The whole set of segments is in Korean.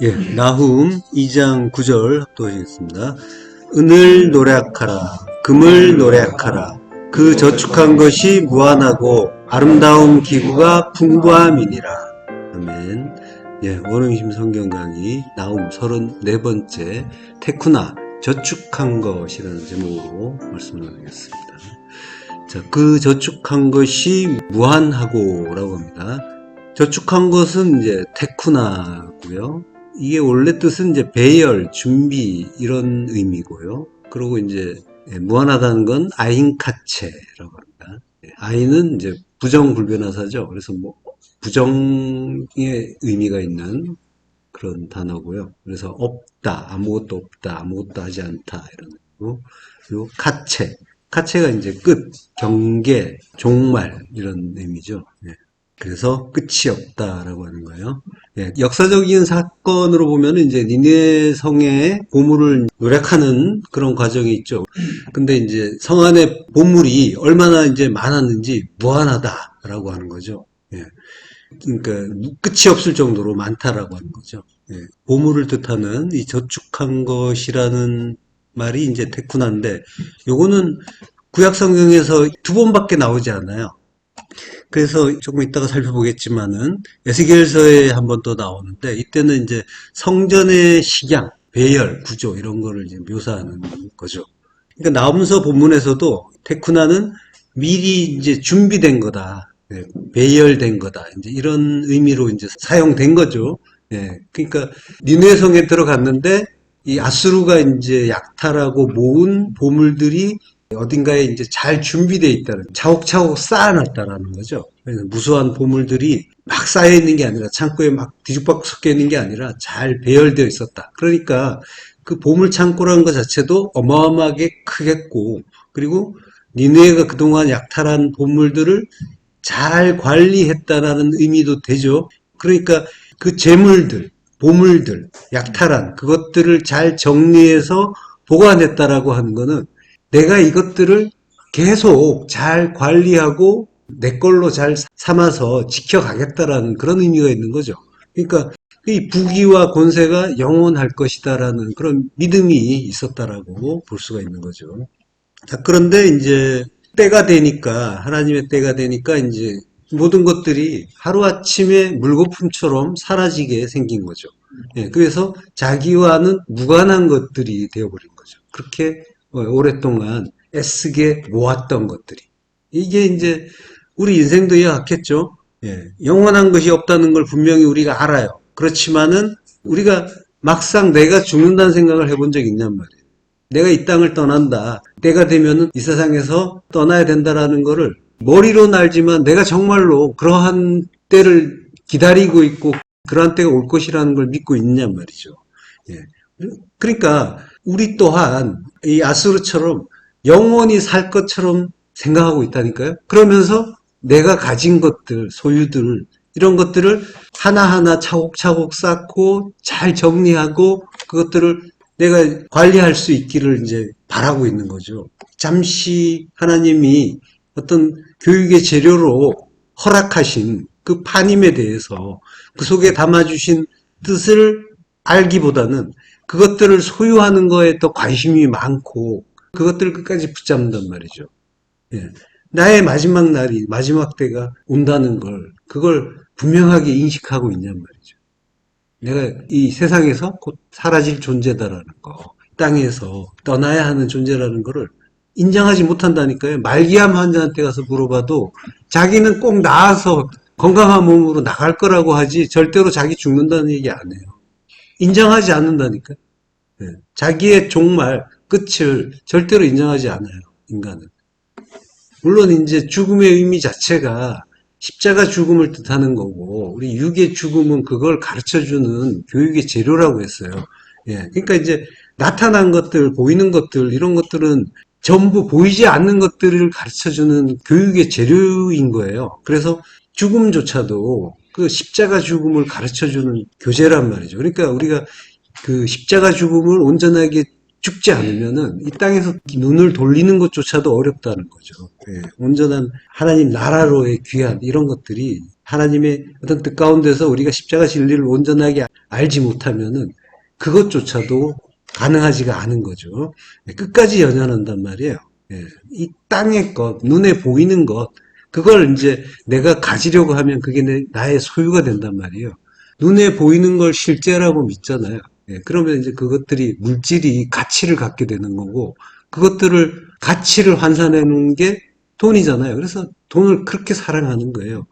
예, 나훔 2장 9절 합독하시겠습니다. 은을 노력하라, 금을 노력하라. 그 저축한 것이 무한하고 아름다운 기구가 풍부함이니라. 아멘. 예, 원흥심 성경 강의 나훔 34번째 테쿠나 저축한 것이라는 제목으로 말씀을 나누겠습니다. 자, 그 저축한 것이 무한하고라고 합니다. 저축한 것은 이제 테쿠나고요. 이게 원래 뜻은 이제 배열, 준비 이런 의미고요. 그리고 이제 무한하다는 건 아인카체라고 합니다. 아인은 이제 부정불변하사죠. 그래서 뭐 부정의 의미가 있는 그런 단어고요. 그래서 없다, 아무것도 없다, 아무것도 하지 않다 이런 의미고, 그리고 카체가 이제 끝, 경계, 종말 이런 의미죠. 그래서 끝이 없다라고 하는 거예요. 예, 역사적인 사건으로 보면 이제 니느웨 성의 보물을 노력하는 그런 과정이 있죠. 근데 이제 성 안에 보물이 얼마나 이제 많았는지 무한하다라고 하는 거죠. 예. 그러니까 끝이 없을 정도로 많다라고 하는 거죠. 예. 보물을 뜻하는 이 저축한 것이라는 말이 이제 테쿠나인데, 요거는 구약 성경에서 두 번밖에 나오지 않아요. 그래서 조금 이따가 살펴보겠지만은 에스겔서에 한 번 더 나오는데, 이때는 이제 성전의 식양, 배열, 구조 이런 거를 이제 묘사하는 거죠. 그러니까 나훔서 본문에서도 테쿠나는 미리 이제 준비된 거다, 배열된 거다, 이제 이런 의미로 이제 사용된 거죠. 예, 그러니까 니느웨 성에 들어갔는데 이 아수르가 이제 약탈하고 모은 보물들이 어딘가에 이제 잘 준비되어 있다는, 차곡차곡 쌓아놨다라는 거죠. 그래서 무수한 보물들이 막 쌓여 있는 게 아니라, 창고에 막 뒤죽박죽 섞여 있는 게 아니라 잘 배열되어 있었다. 그러니까 그 보물 창고라는 것 자체도 어마어마하게 크겠고, 그리고 니느웨가 그동안 약탈한 보물들을 잘 관리했다라는 의미도 되죠. 그러니까 그 재물들, 보물들, 약탈한 그것들을 잘 정리해서 보관했다라고 하는 거는, 내가 이것들을 계속 잘 관리하고 내 걸로 잘 삼아서 지켜가겠다라는 그런 의미가 있는 거죠. 그러니까 이 부귀와 권세가 영원할 것이다라는 그런 믿음이 있었다라고 볼 수가 있는 거죠. 자, 그런데 이제 때가 되니까, 하나님의 때가 되니까 이제 모든 것들이 하루아침에 물거품처럼 사라지게 생긴 거죠. 예, 그래서 자기와는 무관한 것들이 되어버린 거죠. 그렇게 오랫동안 애쓰게 모았던 것들이. 이게 이제 우리 인생도 이와 같겠죠. 예, 영원한 것이 없다는 걸 분명히 우리가 알아요. 그렇지만은 우리가 막상 내가 죽는다는 생각을 해본 적이 있냔 말이에요. 내가 이 땅을 떠난다, 때가 되면은 이 세상에서 떠나야 된다라는 거를 머리로는 알지만, 내가 정말로 그러한 때를 기다리고 있고 그러한 때가 올 것이라는 걸 믿고 있냔 말이죠. 예. 그러니까 우리 또한 이 아수르처럼 영원히 살 것처럼 생각하고 있다니까요. 그러면서 내가 가진 것들, 소유들, 이런 것들을 하나하나 차곡차곡 쌓고 잘 정리하고 그것들을 내가 관리할 수 있기를 이제 바라고 있는 거죠. 잠시 하나님이 어떤 교육의 재료로 허락하신 그 파님에 대해서, 그 속에 담아주신 뜻을 알기보다는 그것들을 소유하는 거에 더 관심이 많고 그것들을 끝까지 붙잡는단 말이죠. 예. 나의 마지막 날이, 마지막 때가 온다는 걸, 그걸 분명하게 인식하고 있냔 말이죠. 내가 이 세상에서 곧 사라질 존재다라는 거, 땅에서 떠나야 하는 존재라는 거를 인정하지 못한다니까요. 말기암 환자한테 가서 물어봐도 자기는 꼭 나아서 건강한 몸으로 나갈 거라고 하지 절대로 자기 죽는다는 얘기 안 해요. 인정하지 않는다니까요. 예. 자기의 종말, 끝을 절대로 인정하지 않아요, 인간은. 물론 이제 죽음의 의미 자체가 십자가 죽음을 뜻하는 거고, 우리 육의 죽음은 그걸 가르쳐주는 교육의 재료라고 했어요. 예. 그러니까 이제 나타난 것들, 보이는 것들, 이런 것들은 전부 보이지 않는 것들을 가르쳐주는 교육의 재료인 거예요. 그래서 죽음조차도 그 십자가 죽음을 가르쳐주는 교재란 말이죠. 그러니까 우리가 그 십자가 죽음을 온전하게 죽지 않으면은 이 땅에서 눈을 돌리는 것조차도 어렵다는 거죠. 예, 온전한 하나님 나라로의 귀한 이런 것들이 하나님의 어떤 뜻 가운데서 우리가 십자가 진리를 온전하게 알지 못하면은 그것조차도 가능하지가 않은 거죠. 끝까지 연연한단 말이에요. 이 땅의 것, 눈에 보이는 것, 그걸 이제 내가 가지려고 하면 그게 나의 소유가 된단 말이에요. 눈에 보이는 걸 실제라고 믿잖아요. 그러면 이제 그것들이 물질이 가치를 갖게 되는 거고, 그것들을 가치를 환산해 놓은 게 돈이잖아요. 그래서 돈을 그렇게 사랑하는 거예요.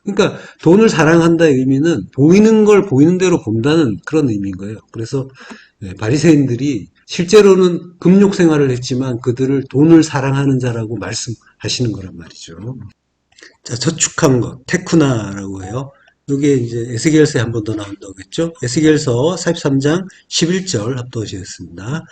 그러니까 돈을 사랑한다의 의미는 보이는 걸 보이는 대로 본다는 그런 의미인 거예요. 그래서 바리새인들이 실제로는 금욕 생활을 했지만 그들을 돈을 사랑하는 자라고 말씀하시는 거란 말이죠. 자, 저축한 것, 테쿠나라고 해요. 이게 이제 에스겔서에 한 번 더 나온다고 했죠. 에스겔서 43장 11절 합독하시겠습니다.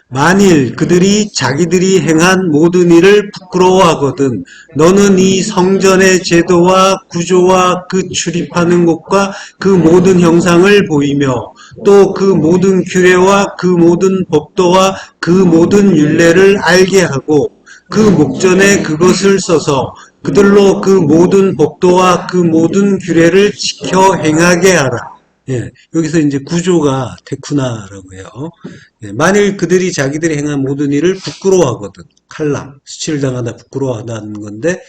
만일 그들이 자기들이 행한 모든 일을 부끄러워하거든 너는 이 성전의 제도와 구조와 그 출입하는 곳과 그 모든 형상을 보이며 또 그 모든 규례와 그 모든 법도와 그 모든 율례를 알게 하고 그 목전에 그것을 써서 그들로 그 모든 법도와 그 모든 규례를 지켜 행하게 하라. 여기서 이제 구조가 테쿠나라고 해요. 만일 그들이 자기들이 행한 모든 일을 부끄러워하거든. 칼람, 수치를 당하다 부끄러워하다는 건데,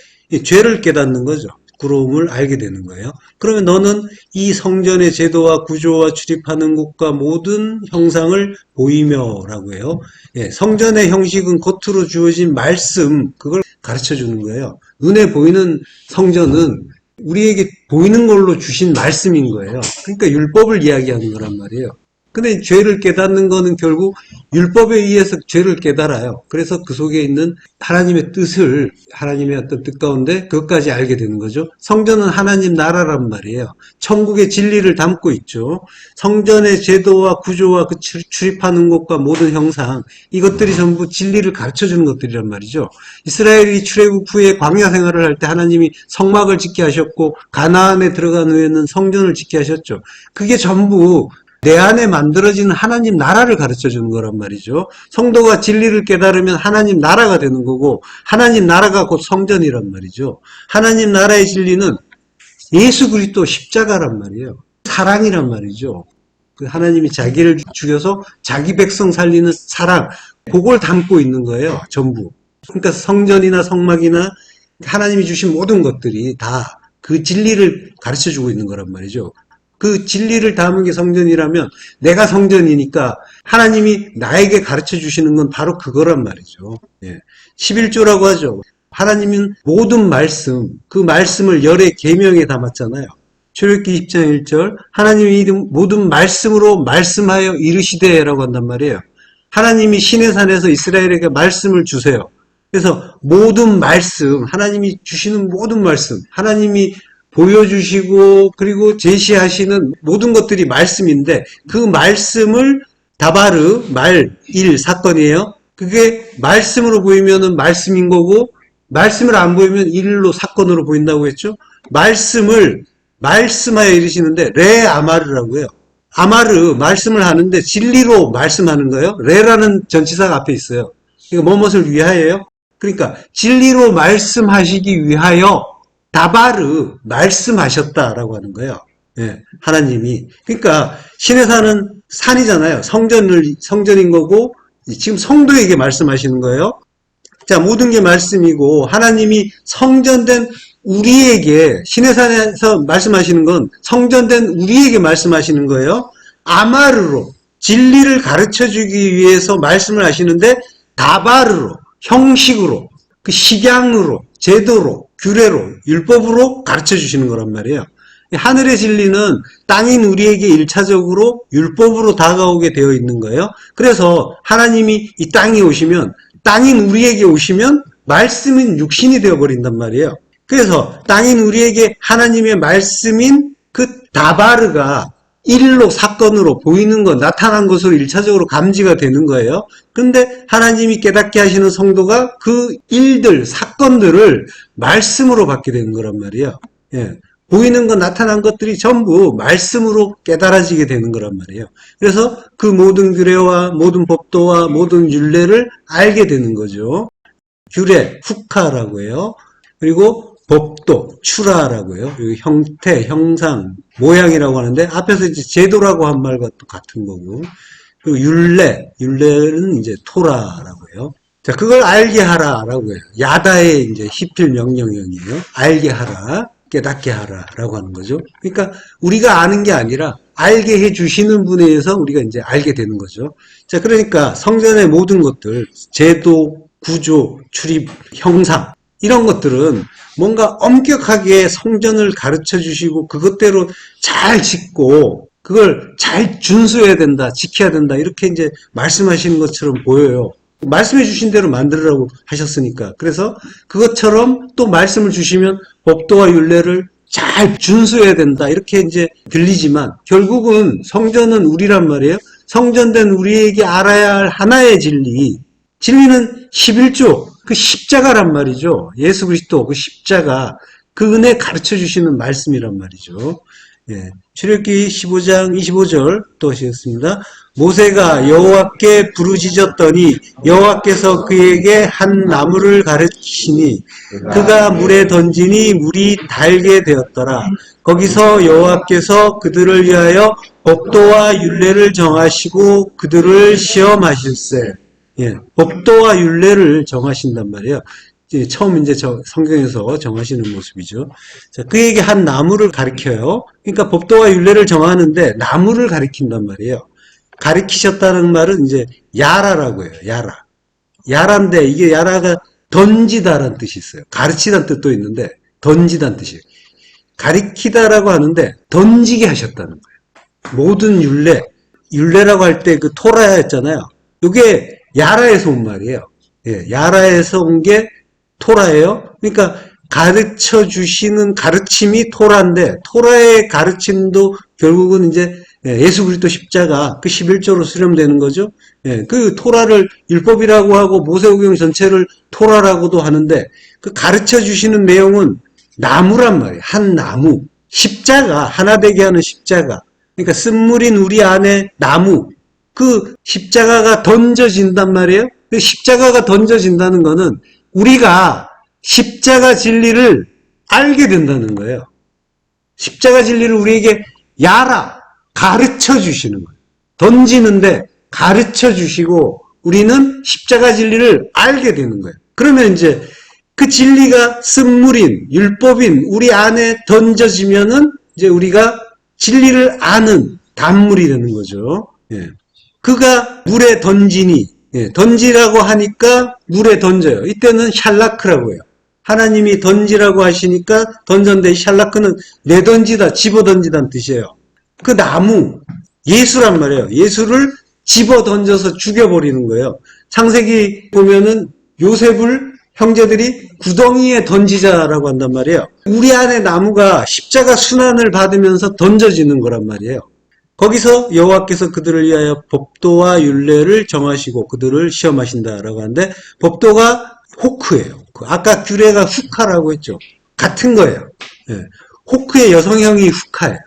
죄를 깨닫는 거죠. 부끄러움을 알게 되는 거예요. 그러면 너는 이 성전의 제도와 구조와 출입하는 곳과 모든 형상을 보이며라고 해요. 성전의 형식은 겉으로 주어진 말씀, 그걸 가르쳐 주는 거예요. 눈에 보이는 성전은 우리에게 보이는 걸로 주신 말씀인 거예요. 그러니까 율법을 이야기하는 거란 말이에요. 근데 죄를 깨닫는 거는 결국 율법에 의해서 죄를 깨달아요. 그래서 그 속에 있는 하나님의 뜻을, 하나님의 어떤 뜻 가운데 그것까지 알게 되는 거죠. 성전은 하나님 나라란 말이에요. 천국의 진리를 담고 있죠. 성전의 제도와 구조와 그 출입하는 곳과 모든 형상, 이것들이 전부 진리를 가르쳐 주는 것들이란 말이죠. 이스라엘이 출애굽 후에 광야 생활을 할 때 하나님이 성막을 짓게 하셨고 가나안에 들어간 후에는 성전을 짓게 하셨죠. 그게 전부 내 안에 만들어지는 하나님 나라를 가르쳐 주는 거란 말이죠. 성도가 진리를 깨달으면 하나님 나라가 되는 거고 하나님 나라가 곧 성전이란 말이죠. 하나님 나라의 진리는 예수 그리스도 십자가란 말이에요. 사랑이란 말이죠. 하나님이 자기를 죽여서 자기 백성 살리는 사랑, 그걸 담고 있는 거예요. 전부. 그러니까 성전이나 성막이나 하나님이 주신 모든 것들이 다 그 진리를 가르쳐 주고 있는 거란 말이죠. 그 진리를 담은 게 성전이라면 내가 성전이니까 하나님이 나에게 가르쳐 주시는 건 바로 그거란 말이죠. 11조라고 하죠. 하나님은 모든 말씀, 그 말씀을 열의 계명에 담았잖아요. 출애굽기 10장 1절 하나님이 모든 말씀으로 말씀하여 이르시되라고 한단 말이에요. 하나님이 시내산에서 이스라엘에게 말씀을 주세요. 그래서 모든 말씀, 하나님이 주시는 모든 말씀, 하나님이 보여주시고 그리고 제시하시는 모든 것들이 말씀인데 그 말씀을 다바르, 일 사건이에요. 그게 말씀으로 보이면은 말씀인 거고 말씀을 안 보이면 일로 사건으로 보인다고 했죠. 말씀을 말씀하여 이르시는데 레 아마르라고 해요. 아마르 말씀을 하는데 진리로 말씀하는 거예요. 레라는 전치사가 앞에 있어요. 이거 뭐뭇을 위하여요? 그러니까 진리로 말씀하시기 위하여 다바르 말씀하셨다라고 하는 거예요. 하나님이. 그러니까 시내산은 산이잖아요. 성전인 거고 지금 성도에게 말씀하시는 거예요. 자, 모든 게 말씀이고 하나님이 성전된 우리에게 시내산에서 말씀하시는 건 성전된 우리에게 말씀하시는 거예요. 아마르로 진리를 가르쳐주기 위해서 말씀을 하시는데 다바르로 형식으로 그 식양으로 제도로 규례로 율법으로 가르쳐 주시는 거란 말이에요. 하늘의 진리는 땅인 우리에게 1차적으로 율법으로 다가오게 되어 있는 거예요. 그래서 하나님이 이 땅에 오시면 땅인 우리에게 오시면 말씀인 육신이 되어버린단 말이에요. 그래서 땅인 우리에게 하나님의 말씀인 그 다바르가 일로 사건으로 보이는 것, 나타난 것으로 1차적으로 감지가 되는 거예요. 근데 하나님이 깨닫게 하시는 성도가 그 일들, 사건들을 말씀으로 받게 되는 거란 말이에요. 보이는 것, 나타난 것들이 전부 말씀으로 깨달아지게 되는 거란 말이에요. 그래서 그 모든 규례와 모든 법도와 모든 율례를 알게 되는 거죠. 규례, 후카라고 해요. 그리고 법도, 추라라고요. 여기 형태, 형상, 모양이라고 하는데 앞에서 이제 제도라고 한 말과 또 같은 거고. 그리고 율례는 이제 토라라고 해요. 자, 그걸 알게 하라라고 해요. 야다의 이제 히필 명령형이에요. 알게 하라, 깨닫게 하라라고 하는 거죠. 그러니까 우리가 아는 게 아니라 알게 해 주시는 분에 의해서 우리가 이제 알게 되는 거죠. 자, 그러니까 성전의 모든 것들, 제도, 구조, 출입, 형상, 이런 것들은 뭔가 엄격하게 성전을 가르쳐 주시고 그것대로 잘 짓고 그걸 잘 준수해야 된다, 지켜야 된다, 이렇게 이제 말씀하시는 것처럼 보여요. 말씀해 주신 대로 만들으라고 하셨으니까. 그래서 그것처럼 또 말씀을 주시면 법도와 율례를 잘 준수해야 된다, 이렇게 이제 들리지만 결국은 성전은 우리란 말이에요. 성전된 우리에게 알아야 할 하나의 진리는 11조, 그 십자가란 말이죠. 예수 그리스도 그 십자가, 그 은혜 가르쳐 주시는 말씀이란 말이죠. 예. 출애굽기 15장 25절 또 하시겠습니다. 모세가 여호와께 부르짖었더니 여호와께서 그에게 한 나무를 가르치시니 그가 물에 던지니 물이 달게 되었더라. 거기서 여호와께서 그들을 위하여 법도와 율례를 정하시고 그들을 시험하실세. 예, 법도와 율례를 정하신단 말이에요. 처음 이제 성경에서 정하시는 모습이죠. 자, 그에게 한 나무를 가리켜요. 그러니까 법도와 율례를 정하는데 나무를 가리킨단 말이에요. 가리키셨다는 말은 이제 야라라고 해요. 야라. 야라인데 이게 야라가 던지다라는 뜻이 있어요. 가르치다는 뜻도 있는데 던지다는 뜻이에요. 가리키다라고 하는데 던지게 하셨다는 거예요. 모든 율례라고 할 때 그 토라였잖아요. 이게 야라에서 온 말이에요. 예, 야라에서 온 게 토라예요. 그러니까 가르쳐 주시는 가르침이 토라인데 토라의 가르침도 결국은 이제 예수 그리스도 십자가 그 11조로 수렴되는 거죠. 예, 그 토라를 율법이라고 하고 모세오경 전체를 토라라고도 하는데 그 가르쳐 주시는 내용은 나무란 말이에요. 한 나무. 십자가, 하나 되게 하는 십자가. 그러니까 쓴물인 우리 안에 나무. 그 십자가가 던져진단 말이에요. 그 십자가가 던져진다는 거는 우리가 십자가 진리를 알게 된다는 거예요. 십자가 진리를 우리에게 야라, 가르쳐 주시는 거예요. 던지는데 가르쳐 주시고 우리는 십자가 진리를 알게 되는 거예요. 그러면 이제 그 진리가 쓴물인, 율법인 우리 안에 던져지면은 이제 우리가 진리를 아는 단물이 되는 거죠. 예. 그가 물에 던지니, 예, 던지라고 하니까 물에 던져요. 이때는 샬라크라고 해요. 하나님이 던지라고 하시니까 던졌는데 샬라크는 내던지다, 집어던지다는 뜻이에요. 그 나무, 예수란 말이에요. 예수를 집어던져서 죽여버리는 거예요. 창세기 보면은 요셉을 형제들이 구덩이에 던지자라고 한단 말이에요. 우리 안에 나무가 십자가 순환을 받으면서 던져지는 거란 말이에요. 거기서 여호와께서 그들을 위하여 법도와 율례를 정하시고 그들을 시험하신다라고 하는데 법도가 호크예요. 아까 규례가 후카라고 했죠. 같은 거예요. 예. 호크의 여성형이 후카예요.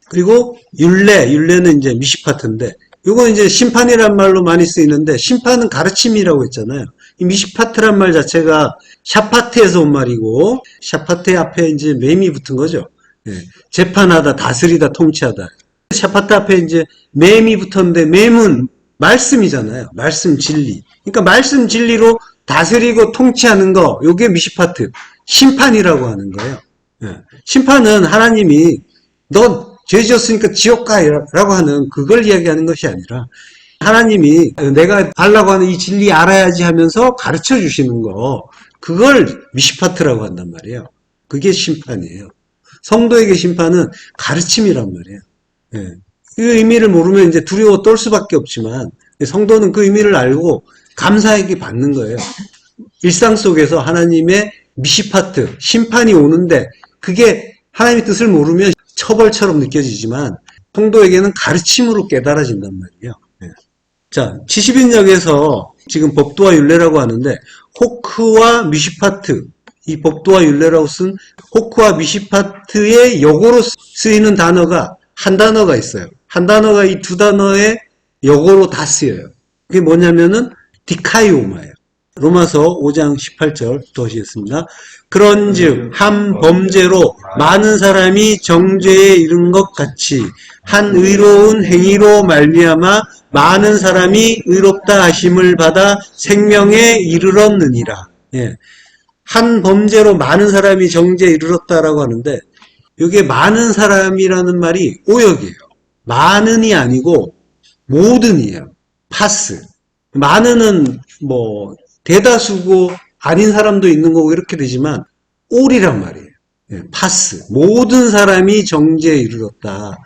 그리고 율례는 이제 미시파트인데 이건 이제 심판이란 말로 많이 쓰이는데 심판은 가르침이라고 했잖아요. 이 미시파트란 말 자체가 샤파트에서 온 말이고 샤파트 앞에 이제 맴이 붙은 거죠. 예. 재판하다, 다스리다, 통치하다. 샤파트 앞에 이제 맴이 붙었는데 맴은 말씀이잖아요. 말씀 진리. 그러니까 말씀 진리로 다스리고 통치하는 거, 요게 미시파트. 심판이라고 하는 거예요. 예. 심판은 하나님이 너 죄 지었으니까 지옥 가라고 하는 그걸 이야기하는 것이 아니라 하나님이 내가 알라고 하는 이 진리 알아야지 하면서 가르쳐 주시는 거, 그걸 미시파트라고 한단 말이에요. 그게 심판이에요. 성도에게 심판은 가르침이란 말이에요. 예. 그 의미를 모르면 이제 두려워 떨 수밖에 없지만 성도는 그 의미를 알고 감사하게 받는 거예요. 일상 속에서 하나님의 미시파트, 심판이 오는데 그게 하나님의 뜻을 모르면 처벌처럼 느껴지지만 성도에게는 가르침으로 깨달아진단 말이에요. 예. 자, 70인역에서 지금 법도와 율례라고 하는데 호크와 미시파트, 이 법도와 율례라고 쓴 호크와 미시파트의 역어로 쓰이는 단어가 한 단어가 있어요. 한 단어가 이 두 단어의 역어로 다 쓰여요. 그게 뭐냐면은 디카이오마예요. 로마서 5장 18절 또 하시겠습니다. 그런즉 한 범죄로 많은 사람이 정죄에 이른 것 같이 한 의로운 행위로 말미암아 많은 사람이 의롭다 하심을 받아 생명에 이르렀느니라. 예. 한 범죄로 많은 사람이 정죄에 이르렀다라고 하는데 이게 많은 사람이라는 말이 오역이에요. 많은이 아니고 모든이에요. 파스. 많은은 뭐 대다수고 아닌 사람도 있는 거고 이렇게 되지만 all이란 말이에요. 예, 파스. 모든 사람이 정죄에 이르렀다.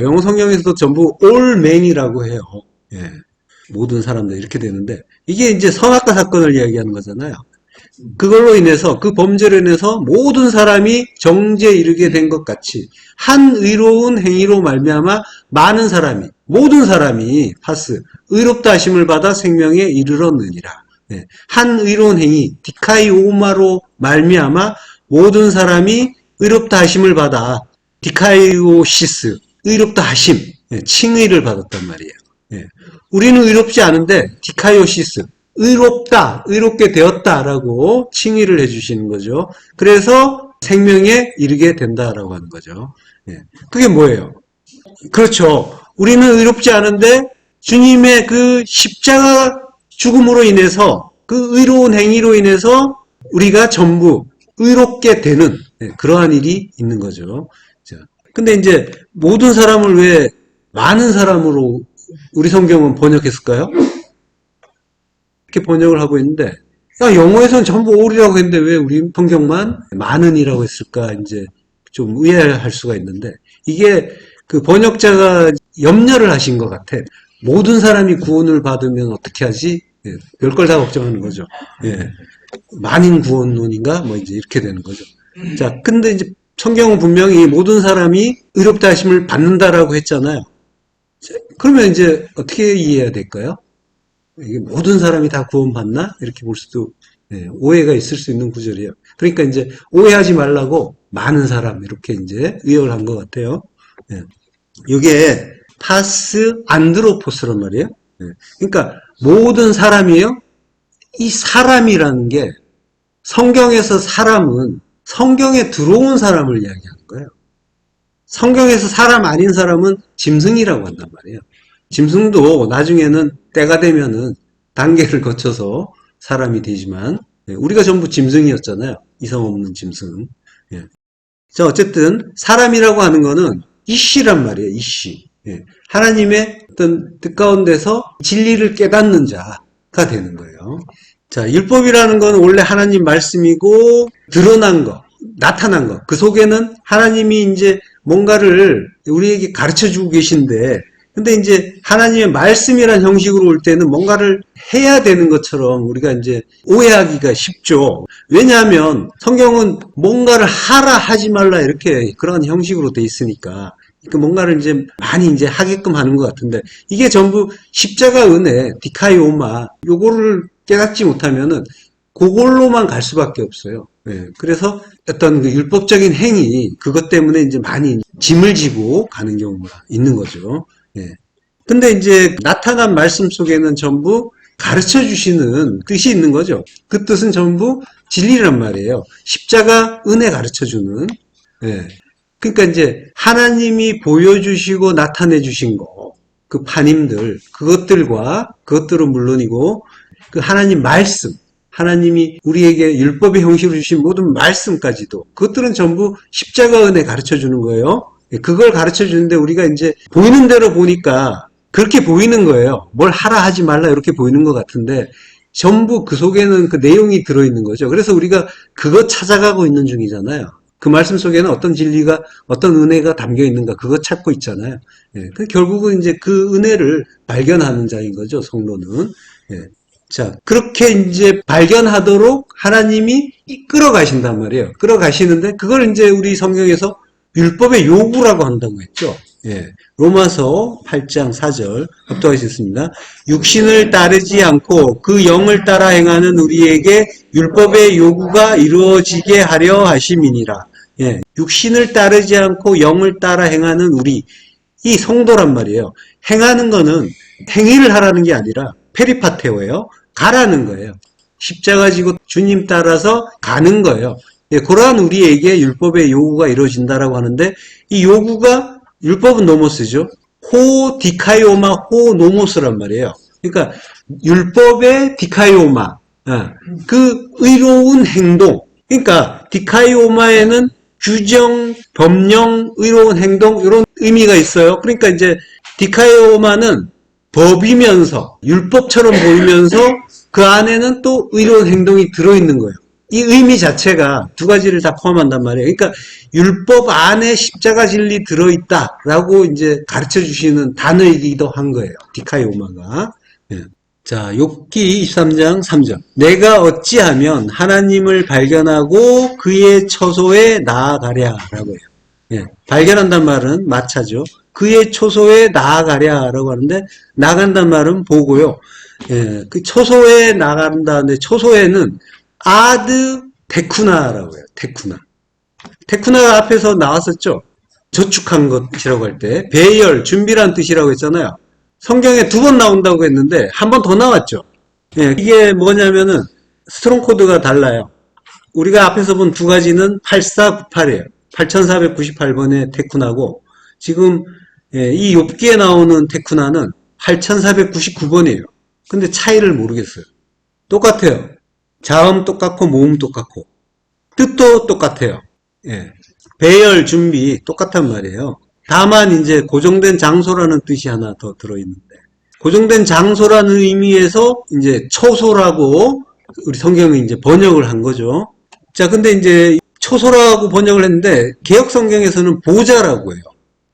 영어 성경에서도 전부 all men이라고 해요. 예, 모든 사람들 이렇게 되는데 이게 이제 선악과 사건을 이야기하는 거잖아요. 그걸로 인해서 그 범죄로 인해서 모든 사람이 정죄에 이르게 된 것 같이 한 의로운 행위로 말미암아 많은 사람이 모든 사람이 파스 의롭다 하심을 받아 생명에 이르렀느니라. 네. 한 의로운 행위 디카이오마로 말미암아 모든 사람이 의롭다 하심을 받아 디카이오시스 의롭다 하심 네. 칭의를 받았단 말이에요. 네. 우리는 의롭지 않은데 디카이오시스 의롭다, 의롭게 되었다라고 칭의를 해주시는 거죠. 그래서 생명에 이르게 된다라고 하는 거죠. 예. 그게 뭐예요? 그렇죠. 우리는 의롭지 않은데 주님의 그 십자가 죽음으로 인해서 그 의로운 행위로 인해서 우리가 전부 의롭게 되는 그러한 일이 있는 거죠. 자, 근데 이제 모든 사람을 왜 많은 사람으로 우리 성경은 번역했을까요? 이렇게 번역을 하고 있는데, 야, 영어에서는 전부 all이라고 했는데 왜 우리 성경만 많은이라고 했을까? 이제 좀 의아할 수가 있는데, 이게 그 번역자가 염려를 하신 것 같아. 모든 사람이 구원을 받으면 어떻게 하지? 예, 별걸 다 걱정하는 거죠. 예. 만인 구원론인가? 뭐 이제 이렇게 되는 거죠. 자, 근데 이제 성경은 분명히 모든 사람이 의롭다 하심을 받는다라고 했잖아요. 자, 그러면 이제 어떻게 이해해야 될까요? 이게 모든 사람이 다 구원받나? 이렇게 볼 수도, 예, 오해가 있을 수 있는 구절이에요. 그러니까 이제 오해하지 말라고 많은 사람, 이렇게 이제 의역을 한 것 같아요. 예. 이게 파스 안드로포스란 말이에요. 예. 그러니까 모든 사람이에요. 이 사람이라는 게 성경에서 사람은 성경에 들어온 사람을 이야기하는 거예요. 성경에서 사람 아닌 사람은 짐승이라고 한단 말이에요. 짐승도 나중에는 때가 되면은 단계를 거쳐서 사람이 되지만 우리가 전부 짐승이었잖아요. 이성 없는 짐승. 예. 자, 어쨌든 사람이라고 하는 거는 이씨란 말이에요. 이씨. 예. 하나님의 어떤 뜻 가운데서 진리를 깨닫는 자가 되는 거예요. 자, 율법이라는 건 원래 하나님 말씀이고 드러난 거, 나타난 거. 그 속에는 하나님이 이제 뭔가를 우리에게 가르쳐 주고 계신데 근데 이제 하나님의 말씀이란 형식으로 올 때는 뭔가를 해야 되는 것처럼 우리가 이제 오해하기가 쉽죠. 왜냐하면 성경은 뭔가를 하라 하지 말라 이렇게 그런 형식으로 돼 있으니까 뭔가를 이제 많이 이제 하게끔 하는 것 같은데 이게 전부 십자가 은혜, 디카이오마 요거를 깨닫지 못하면은 그걸로만 갈 수밖에 없어요. 예, 그래서 어떤 그 율법적인 행위 그것 때문에 이제 많이 짐을 지고 가는 경우가 있는 거죠. 예. 근데 이제 나타난 말씀 속에는 전부 가르쳐 주시는 뜻이 있는 거죠. 그 뜻은 전부 진리란 말이에요. 십자가 은혜 가르쳐 주는. 예. 그러니까 이제 하나님이 보여주시고 나타내 주신 거, 그 판임들, 그것들은 물론이고, 그 하나님 말씀, 하나님이 우리에게 율법의 형식으로 주신 모든 말씀까지도, 그것들은 전부 십자가 은혜 가르쳐 주는 거예요. 그걸 가르쳐 주는데 우리가 이제 보이는 대로 보니까 그렇게 보이는 거예요. 뭘 하라 하지 말라 이렇게 보이는 것 같은데 전부 그 속에는 그 내용이 들어있는 거죠. 그래서 우리가 그거 찾아가고 있는 중이잖아요. 그 말씀 속에는 어떤 진리가, 어떤 은혜가 담겨 있는가 그거 찾고 있잖아요. 예, 결국은 이제 그 은혜를 발견하는 자인 거죠. 성도는. 예. 자, 그렇게 이제 발견하도록 하나님이 이끌어 가신단 말이에요. 끌어 가시는데 그걸 이제 우리 성경에서 율법의 요구라고 한다고 했죠. 예. 로마서 8장 4절 합독하셨습니다. 육신을 따르지 않고 그 영을 따라 행하는 우리에게 율법의 요구가 이루어지게 하려 하심이니라. 예. 육신을 따르지 않고 영을 따라 행하는 우리, 이 성도란 말이에요. 행하는 거는 행위를 하라는 게 아니라 페리파테오예요. 가라는 거예요. 십자가 지고 주님 따라서 가는 거예요. 예, 그러한 우리에게 율법의 요구가 이루어진다라고 하는데 이 요구가 율법은 노모스죠. 호 디카이오마 호 노모스란 말이에요. 그러니까 율법의 디카이오마, 그 의로운 행동. 그러니까 디카이오마에는 규정, 법령, 의로운 행동 이런 의미가 있어요. 그러니까 이제 디카이오마는 법이면서 율법처럼 보이면서 그 안에는 또 의로운 행동이 들어있는 거예요. 이 의미 자체가 두 가지를 다 포함한단 말이에요. 그러니까 율법 안에 십자가 진리 들어있다라고 이제 가르쳐 주시는 단어이기도 한 거예요. 디카이오마가. 예. 자, 욥기 23장 3절. 내가 어찌하면 하나님을 발견하고 그의 처소에 나아가랴라고 해요. 예. 발견한단 말은 마차죠. 그의 초소에 나아가랴라고 하는데 나간단 말은 보고요. 예. 그 초소에 나간다는데 초소에는 아드 테쿠나라고 해요. 테쿠나. 테쿠나가 앞에서 나왔었죠. 저축한 것이라고 할 때 배열, 준비란 뜻이라고 했잖아요. 성경에 2번 나온다고 했는데 한 번 더 나왔죠. 예, 이게 뭐냐면은 스트롱 코드가 달라요. 우리가 앞에서 본 두 가지는 8498이에요. 8498번의 테쿠나고 지금 이 욥기에 나오는 테쿠나는 8499번이에요. 근데 차이를 모르겠어요. 똑같아요. 자음 똑같고 모음 똑같고 뜻도 똑같아요. 예. 배열, 준비 똑같단 말이에요. 다만 이제 고정된 장소라는 뜻이 하나 더 들어있는데 고정된 장소라는 의미에서 이제 초소라고 우리 성경이 이제 번역을 한 거죠. 자, 근데 이제 초소라고 번역을 했는데 개역 성경에서는 보좌라고 해요.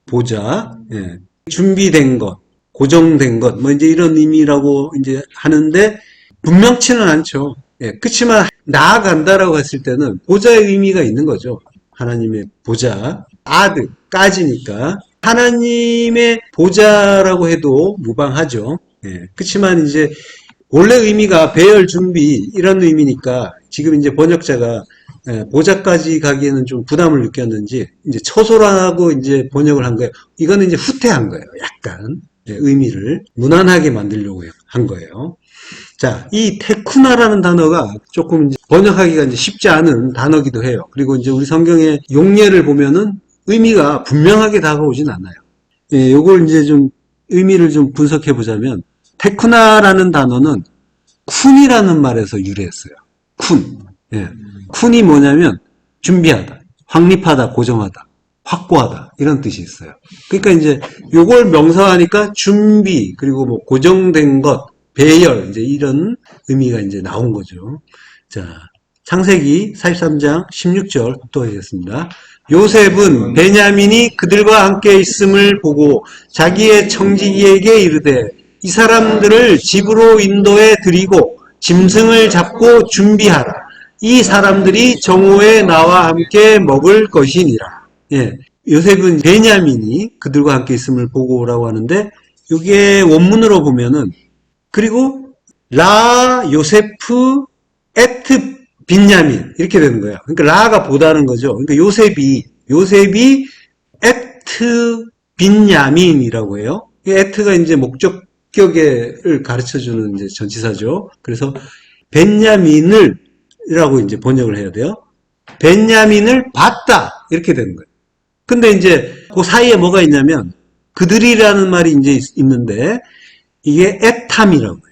보좌. 예. 준비된 것, 고정된 것, 뭐 이제 이런 의미라고 이제 하는데 분명치는 않죠. 예. 그렇지만 나아간다라고 했을 때는 보좌의 의미가 있는 거죠. 하나님의 보좌. 아드까지니까 하나님의 보좌라고 해도 무방하죠. 예. 그렇지만 이제 원래 의미가 배열 준비 이런 의미니까 지금 이제 번역자가 보좌까지 가기에는 좀 부담을 느꼈는지 이제 처소라고 이제 번역을 한 거예요. 이거는 이제 후퇴한 거예요. 약간 의미를 무난하게 만들려고 한 거예요. 자, 이 테쿠나라는 단어가 조금 이제 번역하기가 이제 쉽지 않은 단어기도 해요. 그리고 이제 우리 성경의 용례를 보면은 의미가 분명하게 다가오진 않아요. 예, 요걸 이제 좀 의미를 좀 분석해 보자면 테쿠나라는 단어는 쿤이라는 말에서 유래했어요. 쿤. 예. 쿤이 뭐냐면 준비하다, 확립하다, 고정하다, 확고하다 이런 뜻이 있어요. 그러니까 이제 요걸 명사하니까 준비 그리고 뭐 고정된 것, 배열 이제 이런 의미가 이제 나온 거죠. 자, 창세기 43장 16절 또 하겠습니다. 요셉은 베냐민이 그들과 함께 있음을 보고 자기의 청지기에게 이르되 이 사람들을 집으로 인도해 드리고 짐승을 잡고 준비하라. 이 사람들이 정오에 나와 함께 먹을 것이니라. 예, 요셉은 베냐민이 그들과 함께 있음을 보고라고 하는데 이게 원문으로 보면은 그리고 라 요세프 에트 빈야민 이렇게 되는 거예요. 그러니까 라가 보다는 거죠. 그러니까 요셉이 에트 빈야민이라고 해요. 에트가 이제 목적격을 가르쳐주는 이제 전치사죠. 그래서 벤야민을이라고 이제 번역을 해야 돼요. 벤야민을 봤다 이렇게 되는 거예요. 근데 이제 그 사이에 뭐가 있냐면 그들이라는 말이 이제 있는데 이게 에탐이라고 해요.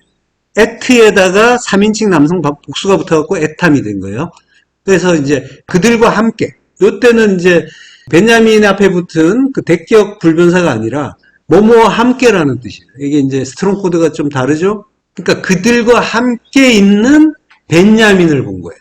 에트에다가 3인칭 남성 복수가 붙어갖고 에탐이 된 거예요. 그래서 이제 그들과 함께 이때는 이제 베냐민 앞에 붙은 그 대격 불변사가 아니라 뭐뭐와 함께라는 뜻이에요. 이게 이제 스트롱 코드가 좀 다르죠. 그러니까 그들과 함께 있는 벤야민을 본 거예요.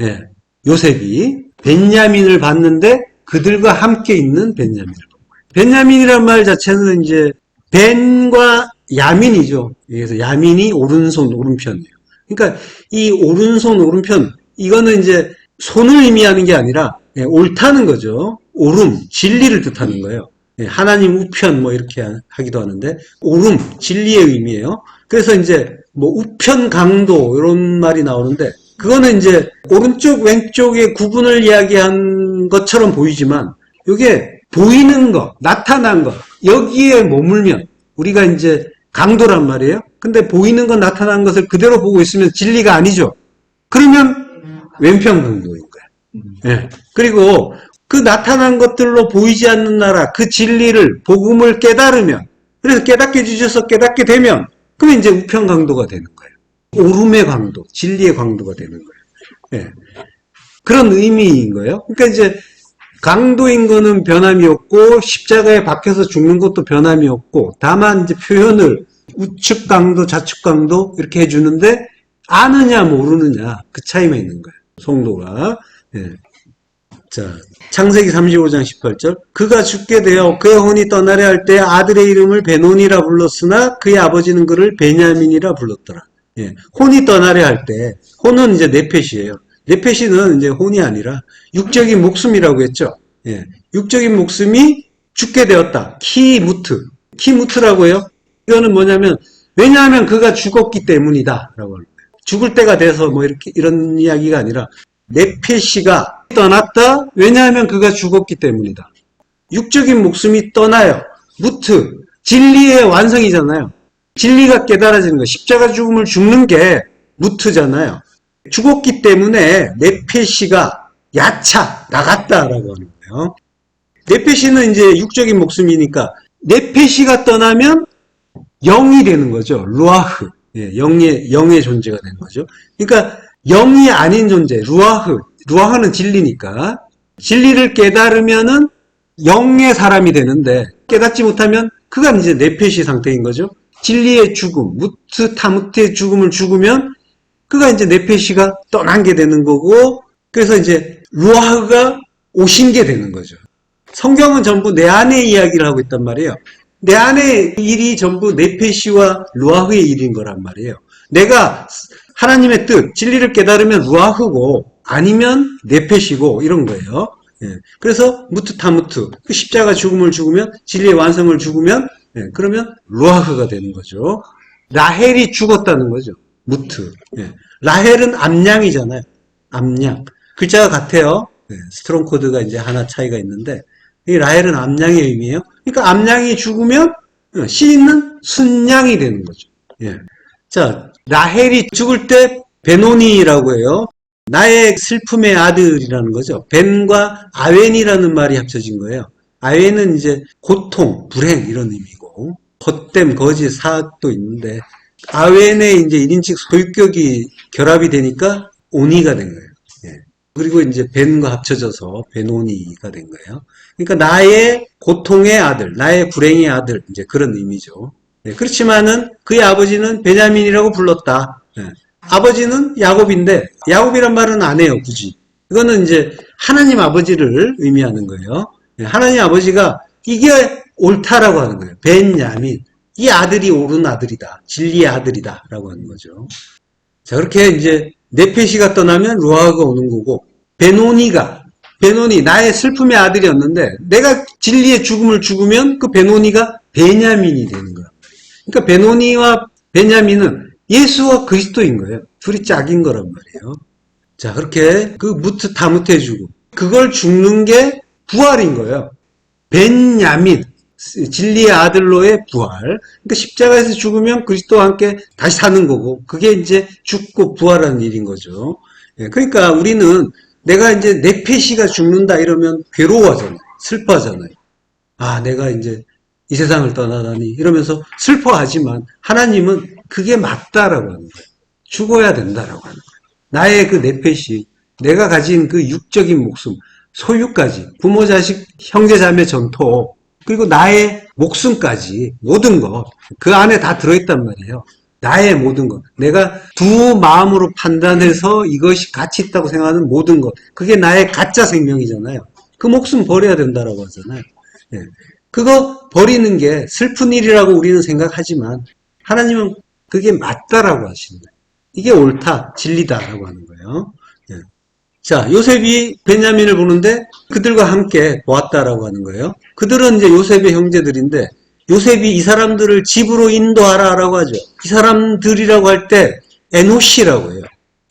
예, 요셉이 벤야민을 봤는데 그들과 함께 있는 벤야민을 본 거예요. 벤야민이란 말 자체는 이제 벤과 야민이죠. 그래서 야민이 오른손 오른편이에요. 그러니까 이 오른손 오른편 이거는 이제 손을 의미하는 게 아니라 옳다는 거죠. 옳음, 진리를 뜻하는 거예요. 하나님 우편 뭐 이렇게 하기도 하는데 옳음, 진리의 의미예요. 그래서 이제 뭐 우편 강도 이런 말이 나오는데 그거는 이제 오른쪽 왼쪽의 구분을 이야기한 것처럼 보이지만 이게 보이는 것, 나타난 것 여기에 머물면 우리가 이제 강도란 말이에요. 근데 보이는 것 나타난 것을 그대로 보고 있으면 진리가 아니죠. 그러면 왼편 강도인 거야. 예. 그리고 그 나타난 것들로 보이지 않는 나라, 그 진리를, 복음을 깨달으면, 그래서 깨닫게 해주셔서 깨닫게 되면, 그러면 이제 우편 강도가 되는 거예요. 오름의 강도, 진리의 강도가 되는 거예요. 예. 그런 의미인 거예요. 그러니까 이제 강도인 거는 변함이 없고 십자가에 박혀서 죽는 것도 변함이 없고, 다만 이제 표현을 우측 강도, 좌측 강도 이렇게 해주는데 아느냐 모르느냐 그 차이만 있는 거예요. 성도가. 예. 자, 창세기 35장 18절. 그가 죽게 되어 그의 혼이 떠나려 할 때 아들의 이름을 베논이라 불렀으나 그의 아버지는 그를 베냐민이라 불렀더라. 예. 혼이 떠나려 할 때, 혼은 이제 네펫이에요. 네펫이는 이제 혼이 아니라 육적인 목숨이라고 했죠. 예. 육적인 목숨이 죽게 되었다. 키무트라고 해요. 이거는 뭐냐면, 왜냐하면 그가 죽었기 때문이다. 라고 하는 거예요. 죽을 때가 돼서 뭐 이렇게, 이런 이야기가 아니라, 네페시가 떠났다. 왜냐하면 그가 죽었기 때문이다. 육적인 목숨이 떠나요. 무트. 진리의 완성이잖아요. 진리가 깨달아지는 거. 십자가 죽음을 죽는 게 무트잖아요. 죽었기 때문에 네페시가 나갔다라고 하는 거예요. 네페시는 이제 육적인 목숨이니까 네페시가 떠나면 영이 되는 거죠. 루아흐. 예, 영의 존재가 되는 거죠. 그러니까 영이 아닌 존재, 루아흐는 진리니까 진리를 깨달으면은 영의 사람이 되는데 깨닫지 못하면 그가 이제 네페시 상태인 거죠. 진리의 죽음, 타무트의 죽음을 죽으면 그가 이제 네페시가 떠난 게 되는 거고, 그래서 이제 루아흐가 오신 게 되는 거죠. 성경은 전부 내 안의 이야기를 하고 있단 말이에요. 내 안의 일이 전부 네페시와 루아흐의 일인 거란 말이에요. 내가 하나님의 뜻, 진리를 깨달으면 루아흐고 아니면 네페시고 이런 거예요. 예. 그래서 무트타무트, 그 십자가 죽음을 죽으면 진리의 완성을 죽으면 그러면 루아흐가 되는 거죠. 라헬이 죽었다는 거죠. 무트. 예. 라헬은 암양이잖아요. 암양. 글자가 같아요. 스트롱 코드가 이제 하나 차이가 있는데 이 라헬은 암양의 의미예요. 그러니까 암양이 죽으면 씨는 순양이 되는 거죠. 예. 자, 라헬이 죽을 때 베노니라고 해요. 나의 슬픔의 아들이라는 거죠. 벤과 아웬이라는 말이 합쳐진 거예요. 아웬은 이제 고통, 불행 이런 의미고, 헛됨, 거짓, 사악도 있는데 아웬의 이제 1인칭 소유격이 결합이 되니까 오니가 된 거예요. 예. 그리고 이제 벤과 합쳐져서 베노니가 된 거예요. 그러니까 나의 고통의 아들, 나의 불행의 아들, 이제 그런 의미죠. 예. 그렇지만은 그의 아버지는 베냐민이라고 불렀다. 예. 아버지는 야곱인데 야곱이란 말은 안 해요, 굳이. 이거는 이제 하나님 아버지를 의미하는 거예요. 예. 하나님 아버지가 이게 옳다라고 하는 거예요. 베냐민. 이 아들이 옳은 아들이다. 진리의 아들이다. 라고 하는 거죠. 자, 그렇게 이제 네페시가 떠나면 루아가 오는 거고, 베노니, 나의 슬픔의 아들이었는데, 내가 진리의 죽음을 죽으면 그 베노니가 베냐민이 되는 거야. 그러니까 베노니와 베냐민은 예수와 그리스도인 거예요. 둘이 짝인 거란 말이에요. 자, 그렇게 그 타무트의 죽음. 그걸 죽는 게 부활인 거예요. 베냐민. 진리의 아들로의 부활. 그러니까 십자가에서 죽으면 그리스도와 함께 다시 사는 거고, 그게 이제 죽고 부활하는 일인 거죠. 예, 그러니까 우리는 내가 이제 네페시가 죽는다 이러면 괴로워하잖아요. 슬퍼하잖아요. 아, 내가 이제 이 세상을 떠나다니 이러면서 슬퍼하지만 하나님은 그게 맞다라고 하는 거예요. 죽어야 된다라고 하는 거예요. 나의 그 네페시, 내가 가진 그 육적인 목숨, 소유까지, 부모, 자식, 형제, 자매, 전토, 그리고 나의 목숨까지 모든 것, 그 안에 다 들어있단 말이에요. 나의 모든 것. 내가 두 마음으로 판단해서 이것이 가치 있다고 생각하는 모든 것. 그게 나의 가짜 생명이잖아요. 그 목숨 버려야 된다라고 하잖아요. 예. 그거 버리는 게 슬픈 일이라고 우리는 생각하지만 하나님은 그게 맞다라고 하시는 거예요. 이게 옳다, 진리다라고 하는 거예요. 예. 자, 요셉이 베냐민을 보는데 그들과 함께 보았다라고 하는 거예요. 그들은 이제 요셉의 형제들인데 요셉이 이 사람들을 집으로 인도하라라고 하죠. 이 사람들이라고 할 때 에노시라고 해요.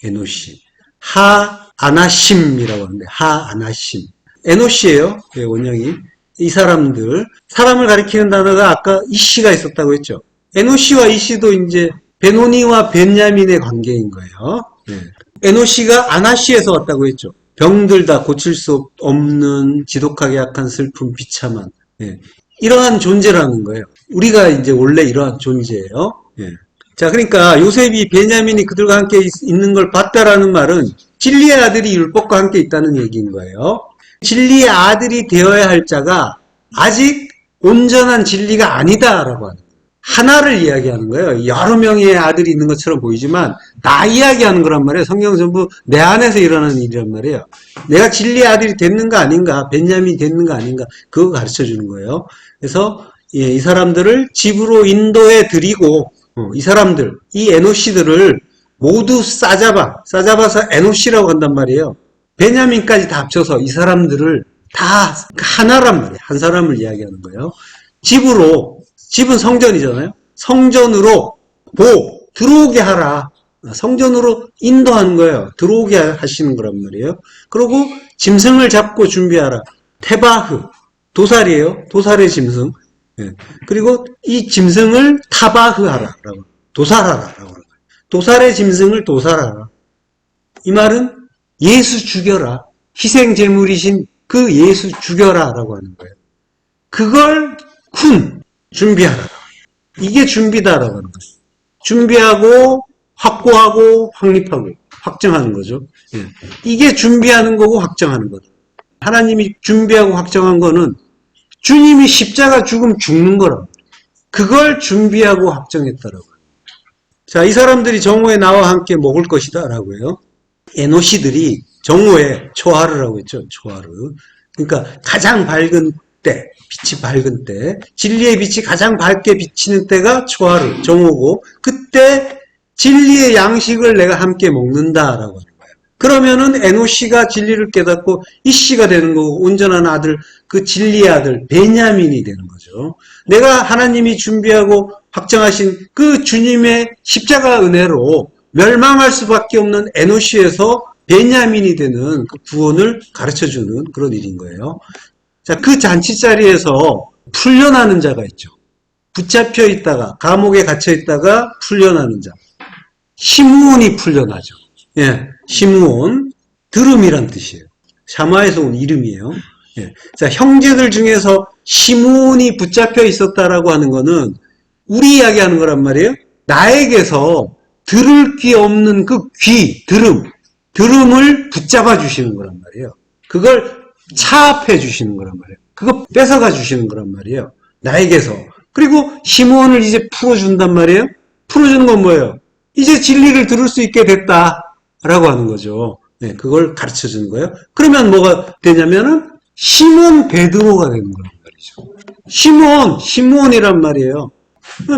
에노시. 하아나심이라고 하는데 하아나심. 에노시예요. 원형이. 이 사람들. 사람을 가리키는 단어가 아까 이씨가 있었다고 했죠. 에노시와 이씨도 이제 베노니와 벤야민의 관계인 거예요. 네. 에노시가 아나시에서 왔다고 했죠. 병들 다 고칠 수 없는 지독하게 약한 슬픔 비참한 예. 이러한 존재라는 거예요. 우리가 이제 원래 이러한 존재예요. 예. 자, 그러니까 요셉이 베냐민이 그들과 함께 있는 걸 봤다라는 말은 진리의 아들이 율법과 함께 있다는 얘기인 거예요. 진리의 아들이 되어야 할 자가 아직 온전한 진리가 아니다라고 하는 거예요. 하나를 이야기하는 거예요. 여러 명의 아들이 있는 것처럼 보이지만 나 이야기하는 거란 말이에요. 성경은 전부 내 안에서 일어나는 일이란 말이에요. 내가 진리의 아들이 됐는가 아닌가, 베냐민이 됐는가 아닌가 그거 가르쳐 주는 거예요. 그래서 이 사람들을 집으로 인도해 드리고 이 사람들, 이 에노시들을 모두 싸잡아서 에노시라고 한단 말이에요. 베냐민까지 다 합쳐서 이 사람들을 다 하나란 말이에요. 한 사람을 이야기하는 거예요. 집으로, 집은 성전이잖아요. 성전으로 들어오게 하라. 성전으로 인도하는 거예요. 들어오게 하시는 거란 말이에요. 그리고 짐승을 잡고 준비하라. 테바흐, 도살이에요. 도살의 짐승. 예. 그리고 이 짐승을 타바흐하라. 도살하라. 도살의 짐승을 도살하라. 이 말은 예수 죽여라. 희생제물이신 그 예수 죽여라. 라고 하는 거예요. 그걸 준비하라. 이게 준비다라고 하는 거예요. 준비하고, 확고하고, 확립하고, 확정하는 거죠. 예. 이게 준비하는 거고, 확정하는 거죠. 하나님이 준비하고 확정한 거는 주님이 십자가 죽는 거라고. 그걸 준비하고 확정했다라고. 자, 이 사람들이 정오에 나와 함께 먹을 것이다 라고 해요. 에노시들이 정오에 초하루라고 했죠. 초하루. 그러니까 가장 밝은 때, 빛이 밝은 때, 진리의 빛이 가장 밝게 비치는 때가 초하루, 정오고, 그때 진리의 양식을 내가 함께 먹는다라고 하는 거예요. 그러면은 에노시가 진리를 깨닫고 이씨가 되는 거고, 온전한 아들, 그 진리의 아들 베냐민이 되는 거죠. 내가 하나님이 준비하고 확정하신 그 주님의 십자가 은혜로 멸망할 수밖에 없는 에노시에서 베냐민이 되는 그 구원을 가르쳐주는 그런 일인 거예요. 자, 그 잔치 자리에서 풀려나는 자가 있죠. 붙잡혀 있다가 감옥에 갇혀 있다가 풀려나는 자. 시므온이 풀려나죠. 예, 시므온 드름이란 뜻이에요. 샤마에서 온 이름이에요. 예. 자, 형제들 중에서 시므온이 붙잡혀 있었다라고 하는 거는 우리 이야기하는 거란 말이에요. 나에게서 들을 귀 없는 그 드름을 붙잡아 주시는 거란 말이에요. 그걸 차압해 주시는 거란 말이에요. 그거 뺏어가 주시는 거란 말이에요. 나에게서. 그리고 시므온을 이제 풀어준단 말이에요. 풀어주는 건 뭐예요? 이제 진리를 들을 수 있게 됐다라고 하는 거죠. 네, 그걸 가르쳐 주는 거예요. 그러면 뭐가 되냐면은 시몬 베드로가 되는 거란 말이죠. 시몬이란 말이에요.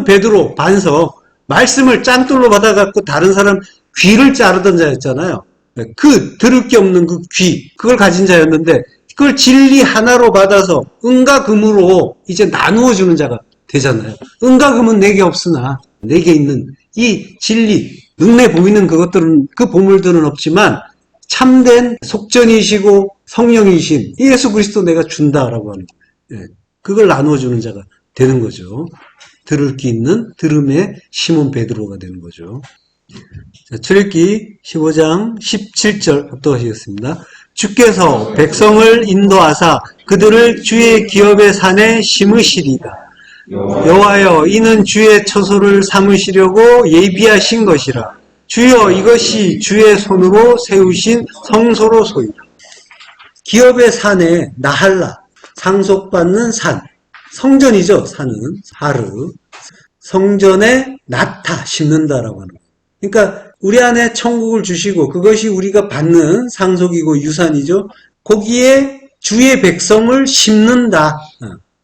베드로, 반석, 말씀을 짠돌로 받아갖고 다른 사람 귀를 자르던 자였잖아요. 그 들을 게 없는 그 귀, 그걸 가진 자였는데 그걸 진리 하나로 받아서 은과 금으로 이제 나누어 주는 자가 되잖아요. 은과 금은 내게 없으나 내게 있는 이 진리, 눈에 보이는 그것들은, 그 보물들은 없지만 참된 속전이시고 성령이신 예수 그리스도 내가 준다라고 하는 거예요. 그걸 나누어주는 자가 되는 거죠. 들을 귀 있는 들음의 시몬 베드로가 되는 거죠. 자, 출애굽기 15장 17절 합독하시겠습니다. 주께서 백성을 인도하사 그들을 주의 기업의 산에 심으시리다. 여호와여, 이는 주의 처소를 삼으시려고 예비하신 것이라. 주여, 이것이 주의 손으로 세우신 성소로소이다. 기업의 산에 나할라, 상속받는 산, 성전이죠. 산은 하르, 성전에 나타, 심는다라고 하는 거예요. 그러니까 우리 안에 천국을 주시고 그것이 우리가 받는 상속이고 유산이죠. 거기에 주의 백성을 심는다.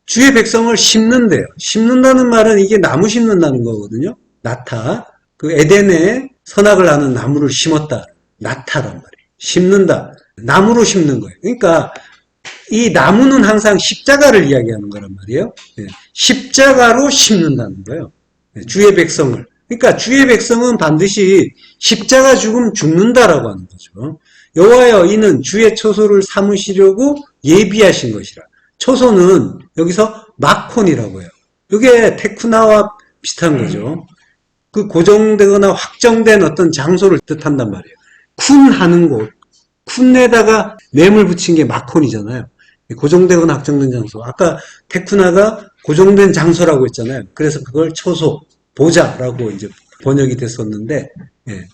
주의 백성을 심는데요. 심는다는 말은 이게 나무 심는다는 거거든요. 나타. 그 에덴에 선악을 하는 나무를 심었다. 나타란 말이에요. 심는다. 나무로 심는 거예요. 그러니까 이 나무는 항상 십자가를 이야기하는 거란 말이에요. 십자가로 심는다는 거예요. 주의 백성을. 그러니까 주의 백성은 반드시 십자가 죽는다라고 하는 거죠. 여호와여, 이는 주의 처소를 삼으시려고 예비하신 것이라. 처소는 여기서 마콘이라고 해요. 이게 테쿠나와 비슷한 거죠. 그 고정되거나 확정된 어떤 장소를 뜻한단 말이에요. 쿤 하는 곳, 쿤에다가 램을 붙인 게 마콘이잖아요. 고정되거나 확정된 장소. 아까 테쿠나가 고정된 장소라고 했잖아요. 그래서 그걸 처소, 보자라고 이제 번역이 됐었는데, 예.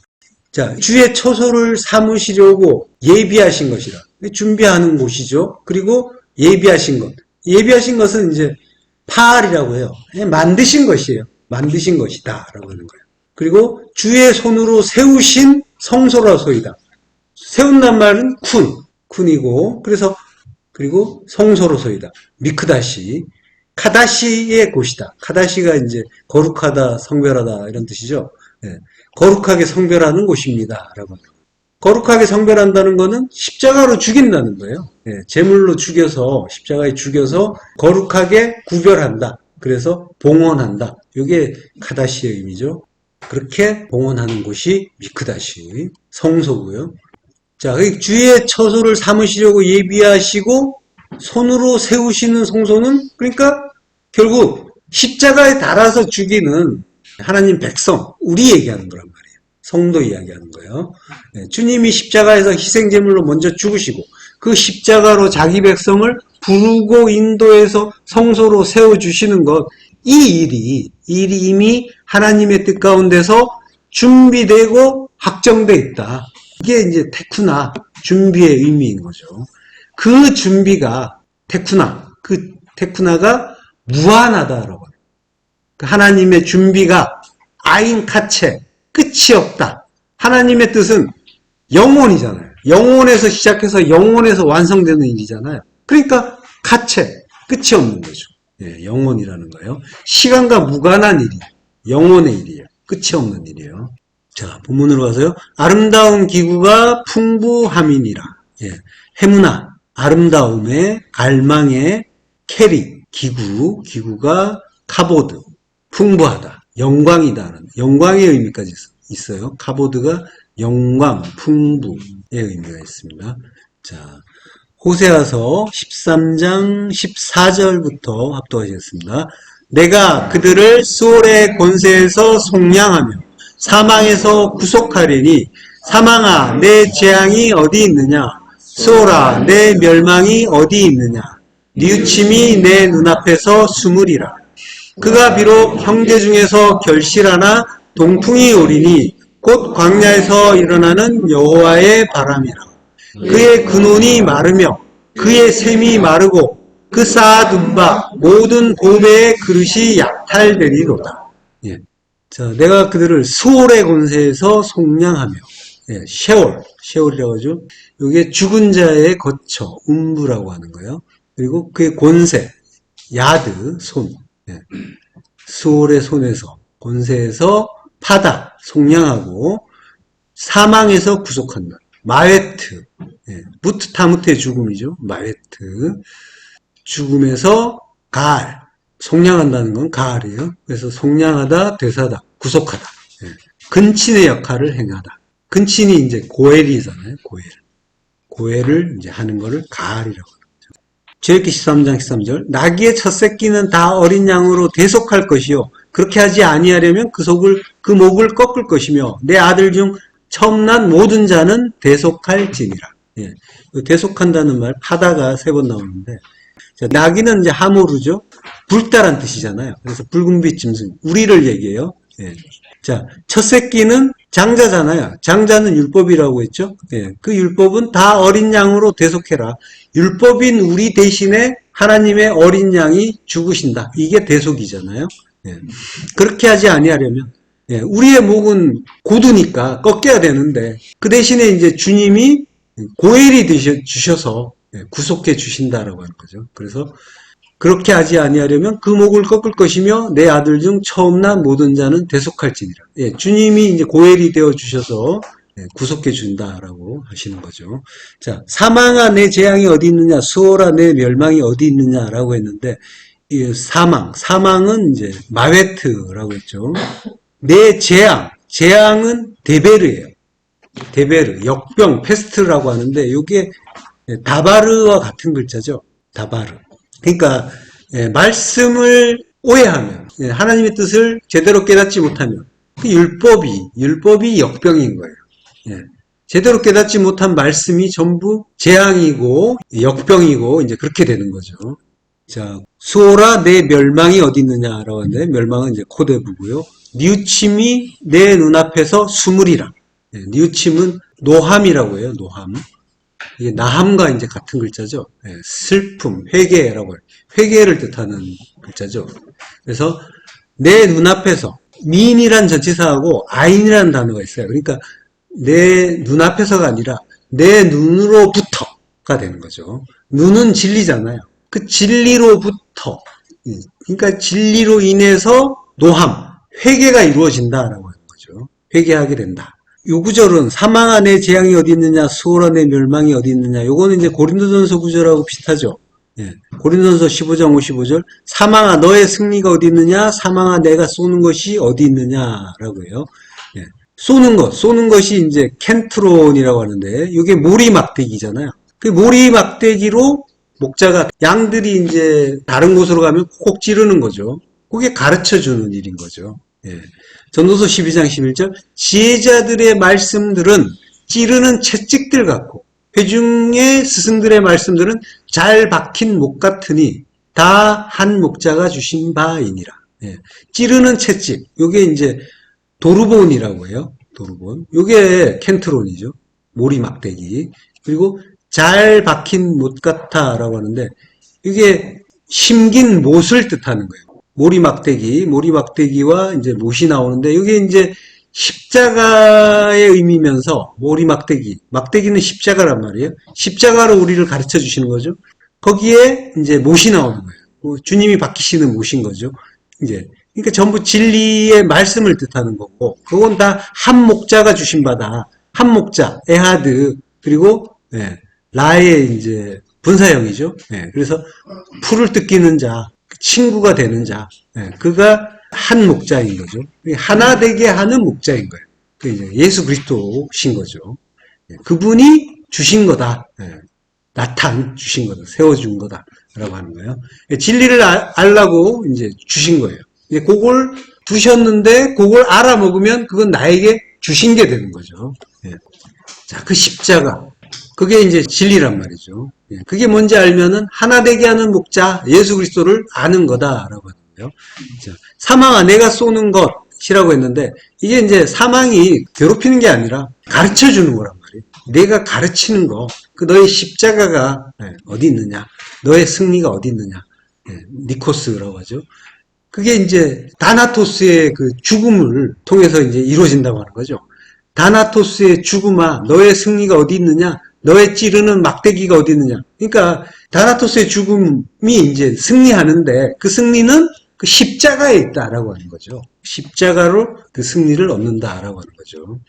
자, 주의 처소를 삼으시려고 예비하신 것이라. 준비하는 곳이죠. 그리고 예비하신 것. 예비하신 것은 이제 파알이라고 해요. 만드신 것이에요. 만드신 것이다. 라고 하는 거예요. 그리고 주의 손으로 세우신 성소라소이다. 세운단 말은 쿤이고, 그리고 성소로소이다. 미크다시. 카다시의 곳이다. 카다시가 이제 거룩하다, 성별하다 이런 뜻이죠. 예. 거룩하게 성별하는 곳입니다. 라고. 거룩하게 성별한다는 것은 십자가로 죽인다는 거예요. 예. 제물로 죽여서, 십자가에 죽여서 거룩하게 구별한다. 그래서 봉헌한다. 이게 카다시의 의미죠. 그렇게 봉헌하는 곳이 미크다시, 성소고요. 자, 주의 처소를 삼으시려고 예비하시고 손으로 세우시는 성소는 그러니까 결국 십자가에 달아서 죽이는 하나님 백성, 우리 얘기하는 거란 말이에요. 성도 이야기하는 거예요. 주님이 십자가에서 희생제물로 먼저 죽으시고 그 십자가로 자기 백성을 부르고 인도해서 성소로 세워주시는 것, 이 일이 이미 하나님의 뜻 가운데서 준비되고 확정되어 있다. 이게 이제 테쿠나, 준비의 의미인 거죠. 그 준비가 그 테쿠나가 무한하다라고 해요. 하나님의 준비가 아인 카체, 끝이 없다. 하나님의 뜻은 영혼이잖아요. 영혼에서 시작해서 영혼에서 완성되는 일이잖아요. 그러니까 카체, 끝이 없는 거죠. 예, 영혼이라는 거예요. 시간과 무관한 일이에요. 영혼의 일이에요. 끝이 없는 일이에요. 자, 본문으로 가서요. 아름다운 기구가 풍부함이니라. 예, 해무나, 아름다움의, 갈망의, 캐리, 기구가 카보드, 풍부하다, 영광이다는, 영광의 의미까지 있어요. 카보드가 영광, 풍부의 의미가 있습니다. 자, 호세아서 13장 14절부터 합독하시겠습니다. 내가 그들을 수올의 권세에서 속량하며 사망에서 구속하리니 사망아 내 재앙이 어디 있느냐 수올아 내 멸망이 어디 있느냐 뉘우침이 내 눈앞에서 숨으리라. 그가 비록 형제 중에서 결실하나 동풍이 오리니 곧 광야에서 일어나는 여호와의 바람이라. 그의 근원이 마르며 그의 샘이 마르고 그 쌓아둔 바 모든 보배의 그릇이 약탈되리로다. 예. 자, 내가 그들을 수올의 권세에서 속량하며, 예, 셰올이라고 하죠. 이게 죽은 자의 거처, 음부라고 하는 거예요. 그리고 그의 권세, 야드, 손, 예. 수올의 손에서, 권세에서 파다, 속량하고 사망에서 구속한다. 마웨트, 예. 무트타무트의 죽음이죠. 마웨트. 죽음에서 가알, 속량한다는 건 가알이에요. 그래서 속량하다, 되사다, 구속하다. 예. 근친의 역할을 행하다. 근친이 이제 고엘이잖아요. 고엘을 이제 하는 거를 가알이라고 하죠. 주역기 13장 13절. 나귀의 첫 새끼는 다 어린 양으로 대속할 것이요. 그렇게 하지 아니하려면 그 목을 꺾을 것이며 내 아들 중 처음 난 모든 자는 대속할지니라. 예. 대속한다는 말, 파다가 3번 나오는데, 자, 나귀는 이제 하모르죠. 붉다란 뜻이잖아요. 그래서 붉은빛 짐승, 우리를 얘기해요. 예. 자, 첫 새끼는 장자잖아요. 장자는 율법이라고 했죠. 예. 그 율법은 다 어린 양으로 대속해라. 율법인 우리 대신에 하나님의 어린 양이 죽으신다. 이게 대속이잖아요. 예. 그렇게 하지 아니하려면, 예, 우리의 목은 고두니까 꺾여야 되는데 그 대신에 이제 주님이 고엘이 주셔서 구속해 주신다라고 하는 거죠. 그래서 그렇게 하지 아니하려면 그 목을 꺾을 것이며 내 아들 중 처음 난 모든 자는 대속할지니라. 예, 주님이 이제 고엘이 되어 주셔서 구속해 준다라고 하시는 거죠. 자, 사망아 내 재앙이 어디 있느냐, 수월아 내 멸망이 어디 있느냐라고 했는데 이 사망은 이제 마웨트라고 했죠. 내 재앙은 데베르예요. 데베르, 역병, 페스트라고 하는데 이게 다바르와 같은 글자죠. 다바르. 그러니까 말씀을 오해하면, 하나님의 뜻을 제대로 깨닫지 못하면 그 율법이 역병인 거예요. 제대로 깨닫지 못한 말씀이 전부 재앙이고 역병이고 이제 그렇게 되는 거죠. 자, 수호라 내 멸망이 어디 있느냐라고 하는데 멸망은 이제 코데부고요. 뉘우침이 내 눈앞에서 수물이라. 네, 뉘우침은 노함이라고 해요. 노함. 이게 나함과 이제 같은 글자죠. 네, 슬픔, 회개라고 해요. 회개를 뜻하는 글자죠. 그래서 내 눈앞에서 미인이란 전치사하고 아인이라는 단어가 있어요. 그러니까 내 눈앞에서가 아니라 내 눈으로부터가 되는 거죠. 눈은 진리잖아요. 그 진리로부터, 그러니까 진리로 인해서 노함, 회개가 이루어진다라고 하는 거죠. 회개하게 된다. 요 구절은 사망아 내 재앙이 어디 있느냐, 수호라 내 멸망이 어디 있느냐. 요거는 이제 고린도전서 구절하고 비슷하죠. 예. 고린도전서 15장 55절 사망아 너의 승리가 어디 있느냐, 사망아 내가 쏘는 것이 어디 있느냐라고 해요. 예. 쏘는 것이 이제 켄트론이라고 하는데 이게 모리 막대기잖아요. 그 모리 막대기로 목자가 양들이 이제 다른 곳으로 가면 콕 찌르는 거죠. 그게 가르쳐주는 일인 거죠. 예. 전도서 12장 11절 지혜자들의 말씀들은 찌르는 채찍들 같고 회중의 스승들의 말씀들은 잘 박힌 목 같으니 다 한 목자가 주신 바이니라. 예. 찌르는 채찍, 요게 이제 도르본이라고 해요. 도르본. 요게 켄트론이죠. 모리 막대기. 그리고 잘 박힌 못 같아라고 하는데 이게 심긴 못을 뜻하는 거예요. 모리 막대기와 이제 못이 나오는데 이게 이제 십자가의 의미면서 모리 막대기는 십자가란 말이에요. 십자가로 우리를 가르쳐 주시는 거죠. 거기에 이제 못이 나오는 거예요. 주님이 박히시는 못인 거죠. 이제 그러니까 전부 진리의 말씀을 뜻하는 거고 그건 다 한 목자가 주신 바다. 한 목자, 에하드 그리고 라의 이제 분사형이죠. 그래서 풀을 뜯기는 자, 친구가 되는 자, 그가 한 목자인 거죠. 하나 되게 하는 목자인 거예요. 그 이제 예수 그리스도신 거죠. 그분이 주신 거다. 주신 거다. 세워준 거다라고 하는 거예요. 진리를 알라고 이제 주신 거예요. 그걸 두셨는데 그걸 알아먹으면 그건 나에게 주신 게 되는 거죠. 자, 그 십자가. 그게 이제 진리란 말이죠. 그게 뭔지 알면은 하나 되게 하는 목자 예수 그리스도를 아는 거다라고 하는 거예요. 자, 사망아 내가 쏘는 것이라고 했는데 이게 이제 사망이 괴롭히는 게 아니라 가르쳐 주는 거란 말이에요. 내가 가르치는 거, 그 너의 십자가가 어디 있느냐, 너의 승리가 어디 있느냐, 니코스라고 하죠. 그게 이제 다나토스의 그 죽음을 통해서 이제 이루어진다고 하는 거죠. 다나토스의 죽음아, 너의 승리가 어디 있느냐? 너의 찌르는 막대기가 어디 있느냐? 그러니까 다나토스의 죽음이 이제 승리하는데 그 승리는 그 십자가에 있다라고 하는 거죠. 십자가로 그 승리를 얻는다라고 하는 거죠.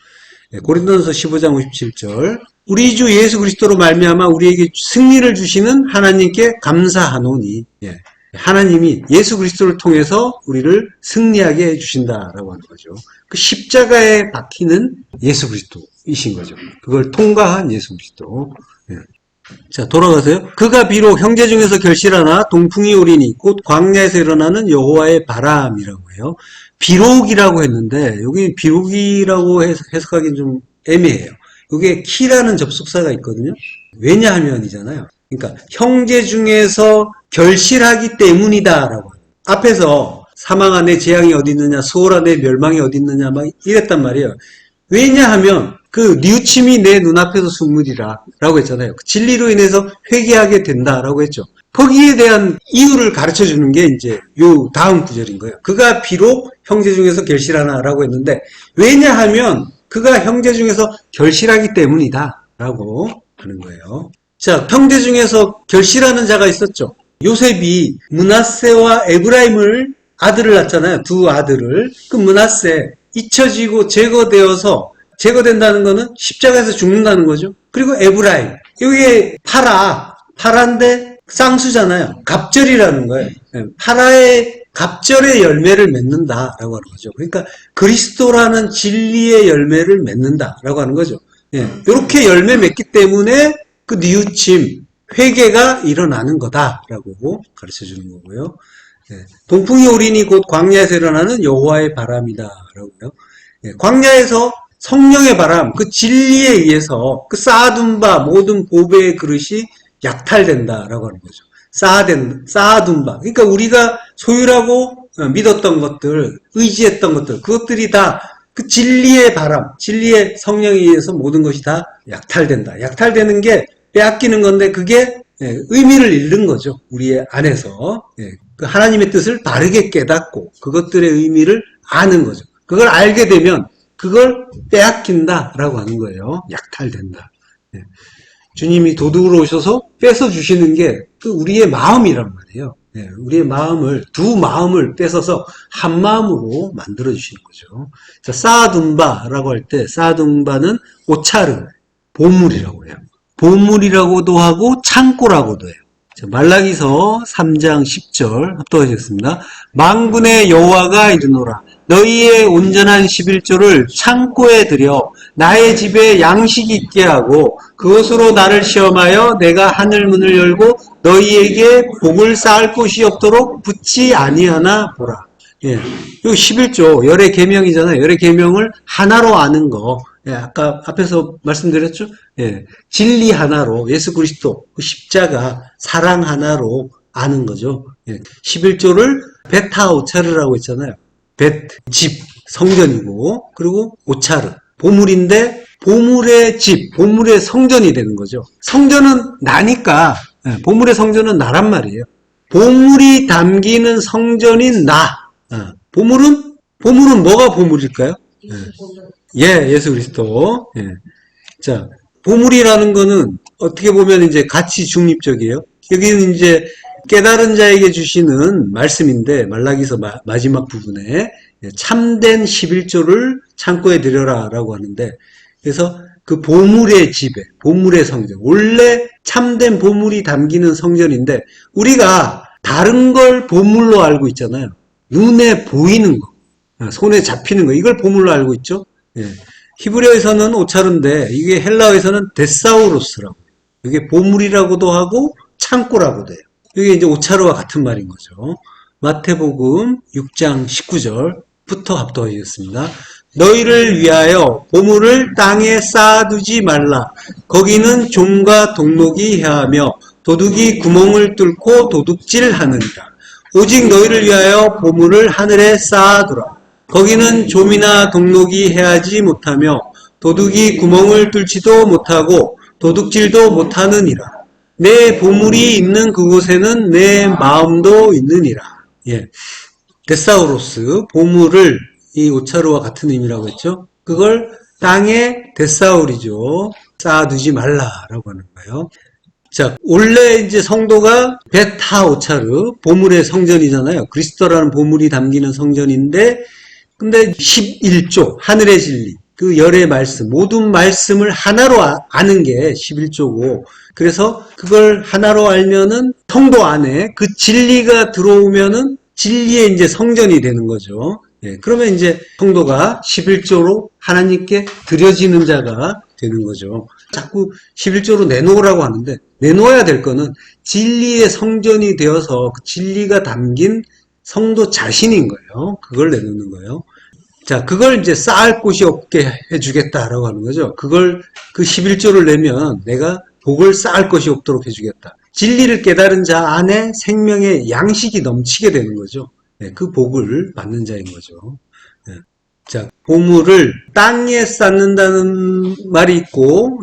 고린도전서 15장 57절 우리 주 예수 그리스도로 말미암아 우리에게 승리를 주시는 하나님께 감사하노니 하나님이 예수 그리스도를 통해서 우리를 승리하게 해주신다라고 하는 거죠. 그 십자가에 박히는 예수 그리스도이신 거죠. 그걸 통과한 예수 그리스도. 자, 돌아가세요. 그가 비록 형제 중에서 결실하나 동풍이 오리니 곧 광야에서 일어나는 여호와의 바람이라고 해요. 비록이라고 했는데 여기 비록이라고 해석하기는 좀 애매해요. 여기에 키라는 접속사가 있거든요. 왜냐하면이잖아요. 그러니까 형제 중에서 결실하기 때문이다라고. 앞에서 사망아 내 재앙이 어디 있느냐, 수호라 내 멸망이 어디 있느냐 막 이랬단 말이에요. 왜냐하면 그 뉘우침이 내 눈앞에서 수물이라 라고 했잖아요. 진리로 인해서 회개하게 된다라고 했죠. 거기에 대한 이유를 가르쳐 주는 게 이제 요 다음 구절인 거예요. 그가 비록 형제 중에서 결실하나라고 했는데 왜냐하면 그가 형제 중에서 결실하기 때문이다 라고 하는 거예요. 자, 형제 중에서 결실하는 자가 있었죠. 요셉이 므낫세와 에브라임을 아들을 낳잖아요. 두 아들을. 그 므낫세 잊혀지고 제거된다는 거는 십자가에서 죽는다는 거죠. 그리고 에브라임 이게 파라인데 쌍수잖아요. 갑절이라는 거예요. 파라의 갑절의 열매를 맺는다라고 하는 거죠. 그러니까 그리스도라는 진리의 열매를 맺는다라고 하는 거죠. 이렇게 열매 맺기 때문에 그 뉘우침, 회개가 일어나는 거다라고 가르쳐 주는 거고요. 동풍이 오리니 곧 광야에서 일어나는 여호와의 바람이다라고요. 광야에서 성령의 바람, 그 진리에 의해서 그 쌓아둔 바 모든 보배의 그릇이 약탈된다라고 하는 거죠. 쌓아둔 바. 그러니까 우리가 소유라고 믿었던 것들, 의지했던 것들, 그것들이 다 그 진리의 바람, 진리의 성령에 의해서 모든 것이 다 약탈된다. 약탈되는 게 빼앗기는 건데 그게 의미를 잃는 거죠. 우리의 안에서. 그 하나님의 뜻을 바르게 깨닫고 그것들의 의미를 아는 거죠. 그걸 알게 되면 그걸 빼앗긴다라고 하는 거예요. 약탈된다. 주님이 도둑으로 오셔서 뺏어 주시는 게 그 우리의 마음이란 말이에요. 우리의 마음을, 두 마음을 뺏어서 한 마음으로 만들어 주시는 거죠. 자, 쌓아둔 바라고 할 때 쌓아둔 바는 오차르, 보물이라고 해요. 보물이라고도 하고 창고라고도 해요. 자, 말라기서 3장 10절 합독하겠습니다. 만군의 여호와가 이르노라. 너희의 온전한 11조를 창고에 들여 나의 집에 양식이 있게 하고 그것으로 나를 시험하여 내가 하늘 문을 열고 너희에게 복을 쌓을 곳이 없도록 붙지 아니하나 보라. 이 11조 열의 계명이잖아요. 열의 계명을 하나로 아는 거. 아까 앞에서 말씀드렸죠. 진리 하나로 예수 그리스도 십자가 사랑 하나로 아는 거죠. 11조를 베타 오차르라고 했잖아요. 집, 성전이고, 그리고 오차르, 보물인데, 보물의 집, 보물의 성전이 되는 거죠. 성전은 나니까, 보물의 성전은 나란 말이에요. 보물이 담기는 성전인 나. 보물은 뭐가 보물일까요? 예수 그리스도. 자, 보물이라는 거는 어떻게 보면 이제 가치 중립적이에요. 여기는 이제 깨달은 자에게 주시는 말씀인데 말라기서 마지막 부분에 참된 11조를 창고에 들여라 라고 하는데 그래서 그 보물의 집에 보물의 성전 원래 참된 보물이 담기는 성전인데 우리가 다른 걸 보물로 알고 있잖아요. 눈에 보이는 거 손에 잡히는 거 이걸 보물로 알고 있죠. 히브리어에서는 오차르인데 이게 헬라어에서는 데사우로스라고 이게 보물이라고도 하고 창고라고도 해요. 이게 이제 오차르와 같은 말인 거죠. 마태복음 6장 19절부터 합독하겠습니다. 너희를 위하여 보물을 땅에 쌓아두지 말라. 거기는 종과 동록이 해하며 도둑이 구멍을 뚫고 도둑질하느니라. 오직 너희를 위하여 보물을 하늘에 쌓아두라. 거기는 좀이나 동록이 해하지 못하며 도둑이 구멍을 뚫지도 못하고 도둑질도 못하느니라. 내 보물이 있는 그곳에는 내 마음도 있느니라. 데사우로스, 보물을 이 오차르와 같은 의미라고 했죠. 그걸 땅에 데사우리죠. 쌓아두지 말라라고 하는 거예요. 자, 원래 이제 성도가 베타 오차르, 보물의 성전이잖아요. 그리스도라는 보물이 담기는 성전인데, 근데 11조, 하늘의 진리, 그 열의 말씀, 모든 말씀을 하나로 아는 게 11조고, 그래서 그걸 하나로 알면은 성도 안에 그 진리가 들어오면은 진리의 이제 성전이 되는 거죠. 그러면 이제 성도가 11조로 하나님께 드려지는 자가 되는 거죠. 자꾸 11조로 내놓으라고 하는데 내놓아야 될 거는 진리의 성전이 되어서 그 진리가 담긴 성도 자신인 거예요. 그걸 내놓는 거예요. 자, 그걸 이제 쌓을 곳이 없게 해주겠다라고 하는 거죠. 그걸 그 11조를 내면 내가 복을 쌓을 것이 없도록 해주겠다. 진리를 깨달은 자 안에 생명의 양식이 넘치게 되는 거죠. 그 복을 받는 자인 거죠. 자, 보물을 땅에 쌓는다는 말이 있고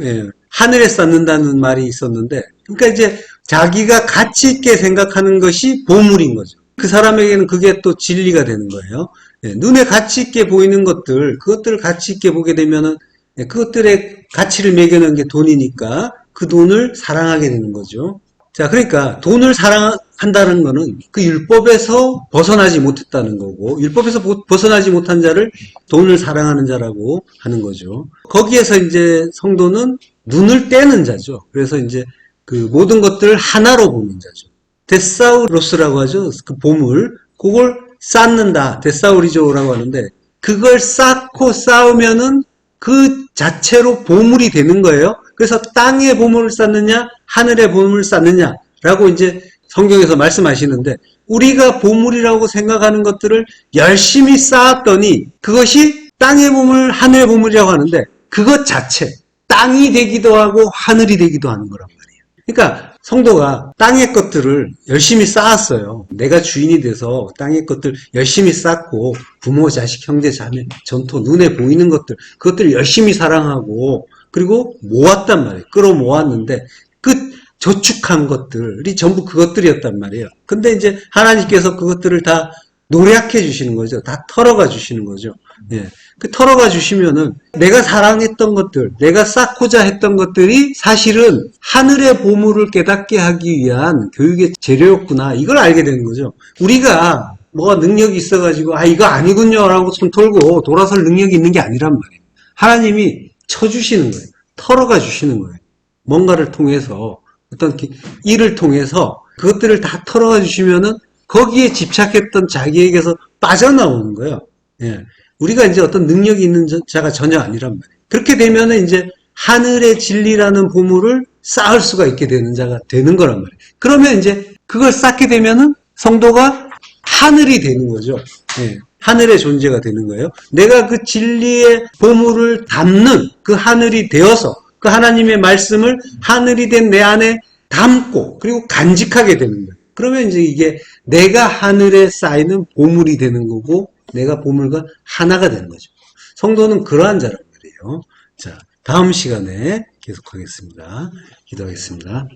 하늘에 쌓는다는 말이 있었는데 그러니까 이제 자기가 가치 있게 생각하는 것이 보물인 거죠. 그 사람에게는 그게 또 진리가 되는 거예요. 눈에 가치 있게 보이는 것들, 그것들을 가치 있게 보게 되면은 그것들의 가치를 매겨놓은 게 돈이니까 그 돈을 사랑하게 되는 거죠. 자, 그러니까 돈을 사랑한다는 거는 그 율법에서 벗어나지 못했다는 거고 율법에서 벗어나지 못한 자를 돈을 사랑하는 자라고 하는 거죠. 거기에서 이제 성도는 눈을 떼는 자죠. 그래서 이제 그 모든 것들을 하나로 보는 자죠. 데사우로스라고 하죠. 그 보물, 그걸 쌓는다. 데사우리조라고 하는데 그걸 쌓고 쌓으면은 그 자체로 보물이 되는 거예요. 그래서 땅에 보물을 쌓느냐, 하늘에 보물을 쌓느냐라고 이제 성경에서 말씀하시는데 우리가 보물이라고 생각하는 것들을 열심히 쌓았더니 그것이 땅의 보물, 하늘의 보물이라고 하는데 그것 자체, 땅이 되기도 하고 하늘이 되기도 하는 거란 말이에요. 그러니까 성도가 땅의 것들을 열심히 쌓았어요. 내가 주인이 돼서 땅의 것들 열심히 쌓고 부모, 자식, 형제, 자매, 전토, 눈에 보이는 것들, 그것들을 열심히 사랑하고 그리고 모았단 말이에요. 끌어모았는데 그 저축한 것들이 전부 그것들이었단 말이에요. 근데 이제 하나님께서 그것들을 다 노력해 주시는 거죠. 다 털어가 주시는 거죠. 예. 그 털어가 주시면은 내가 사랑했던 것들, 내가 쌓고자 했던 것들이 사실은 하늘의 보물을 깨닫게 하기 위한 교육의 재료였구나. 이걸 알게 되는 거죠. 우리가 뭐가 능력이 있어가지고 이거 아니군요 라고 손 털고 돌아설 능력이 있는 게 아니란 말이에요. 하나님이 쳐주시는 거예요. 털어가 주시는 거예요. 뭔가를 통해서 어떤 일을 통해서 그것들을 다 털어가 주시면은 거기에 집착했던 자기에게서 빠져나오는 거예요. 예. 우리가 이제 어떤 능력이 있는 자가 전혀 아니란 말이에요. 그렇게 되면은 이제 하늘의 진리라는 보물을 쌓을 수가 있게 되는 자가 되는 거란 말이에요. 그러면 이제 그걸 쌓게 되면은 성도가 하늘이 되는 거죠. 예. 하늘의 존재가 되는 거예요. 내가 그 진리의 보물을 담는 그 하늘이 되어서 그 하나님의 말씀을 하늘이 된 내 안에 담고 그리고 간직하게 되는 거예요. 그러면 이제 이게 내가 하늘에 쌓이는 보물이 되는 거고 내가 보물과 하나가 되는 거죠. 성도는 그러한 자란 말이에요. 자, 다음 시간에 계속하겠습니다. 기도하겠습니다.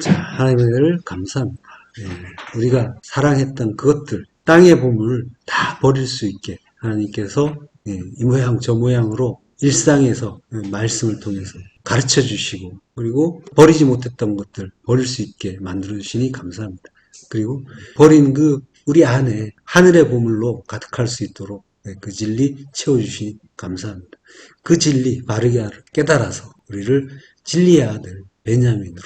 자, 하나님을 감사합니다. 예, 우리가 사랑했던 그것들, 땅의 보물을 다 버릴 수 있게 하나님께서 이 모양 저 모양으로 일상에서 말씀을 통해서 가르쳐 주시고 그리고 버리지 못했던 것들 버릴 수 있게 만들어 주시니 감사합니다. 그리고 버린 그 우리 안에 하늘의 보물로 가득할 수 있도록 그 진리 채워주시니 감사합니다. 그 진리 바르게 깨달아서 우리를 진리의 아들 베냐민으로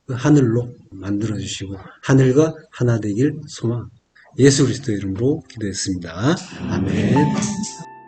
그 하늘로 만들어주시고 하늘과 하나 되길 소망합니다. 예수 그리스도 이름으로 기도했습니다. 아멘.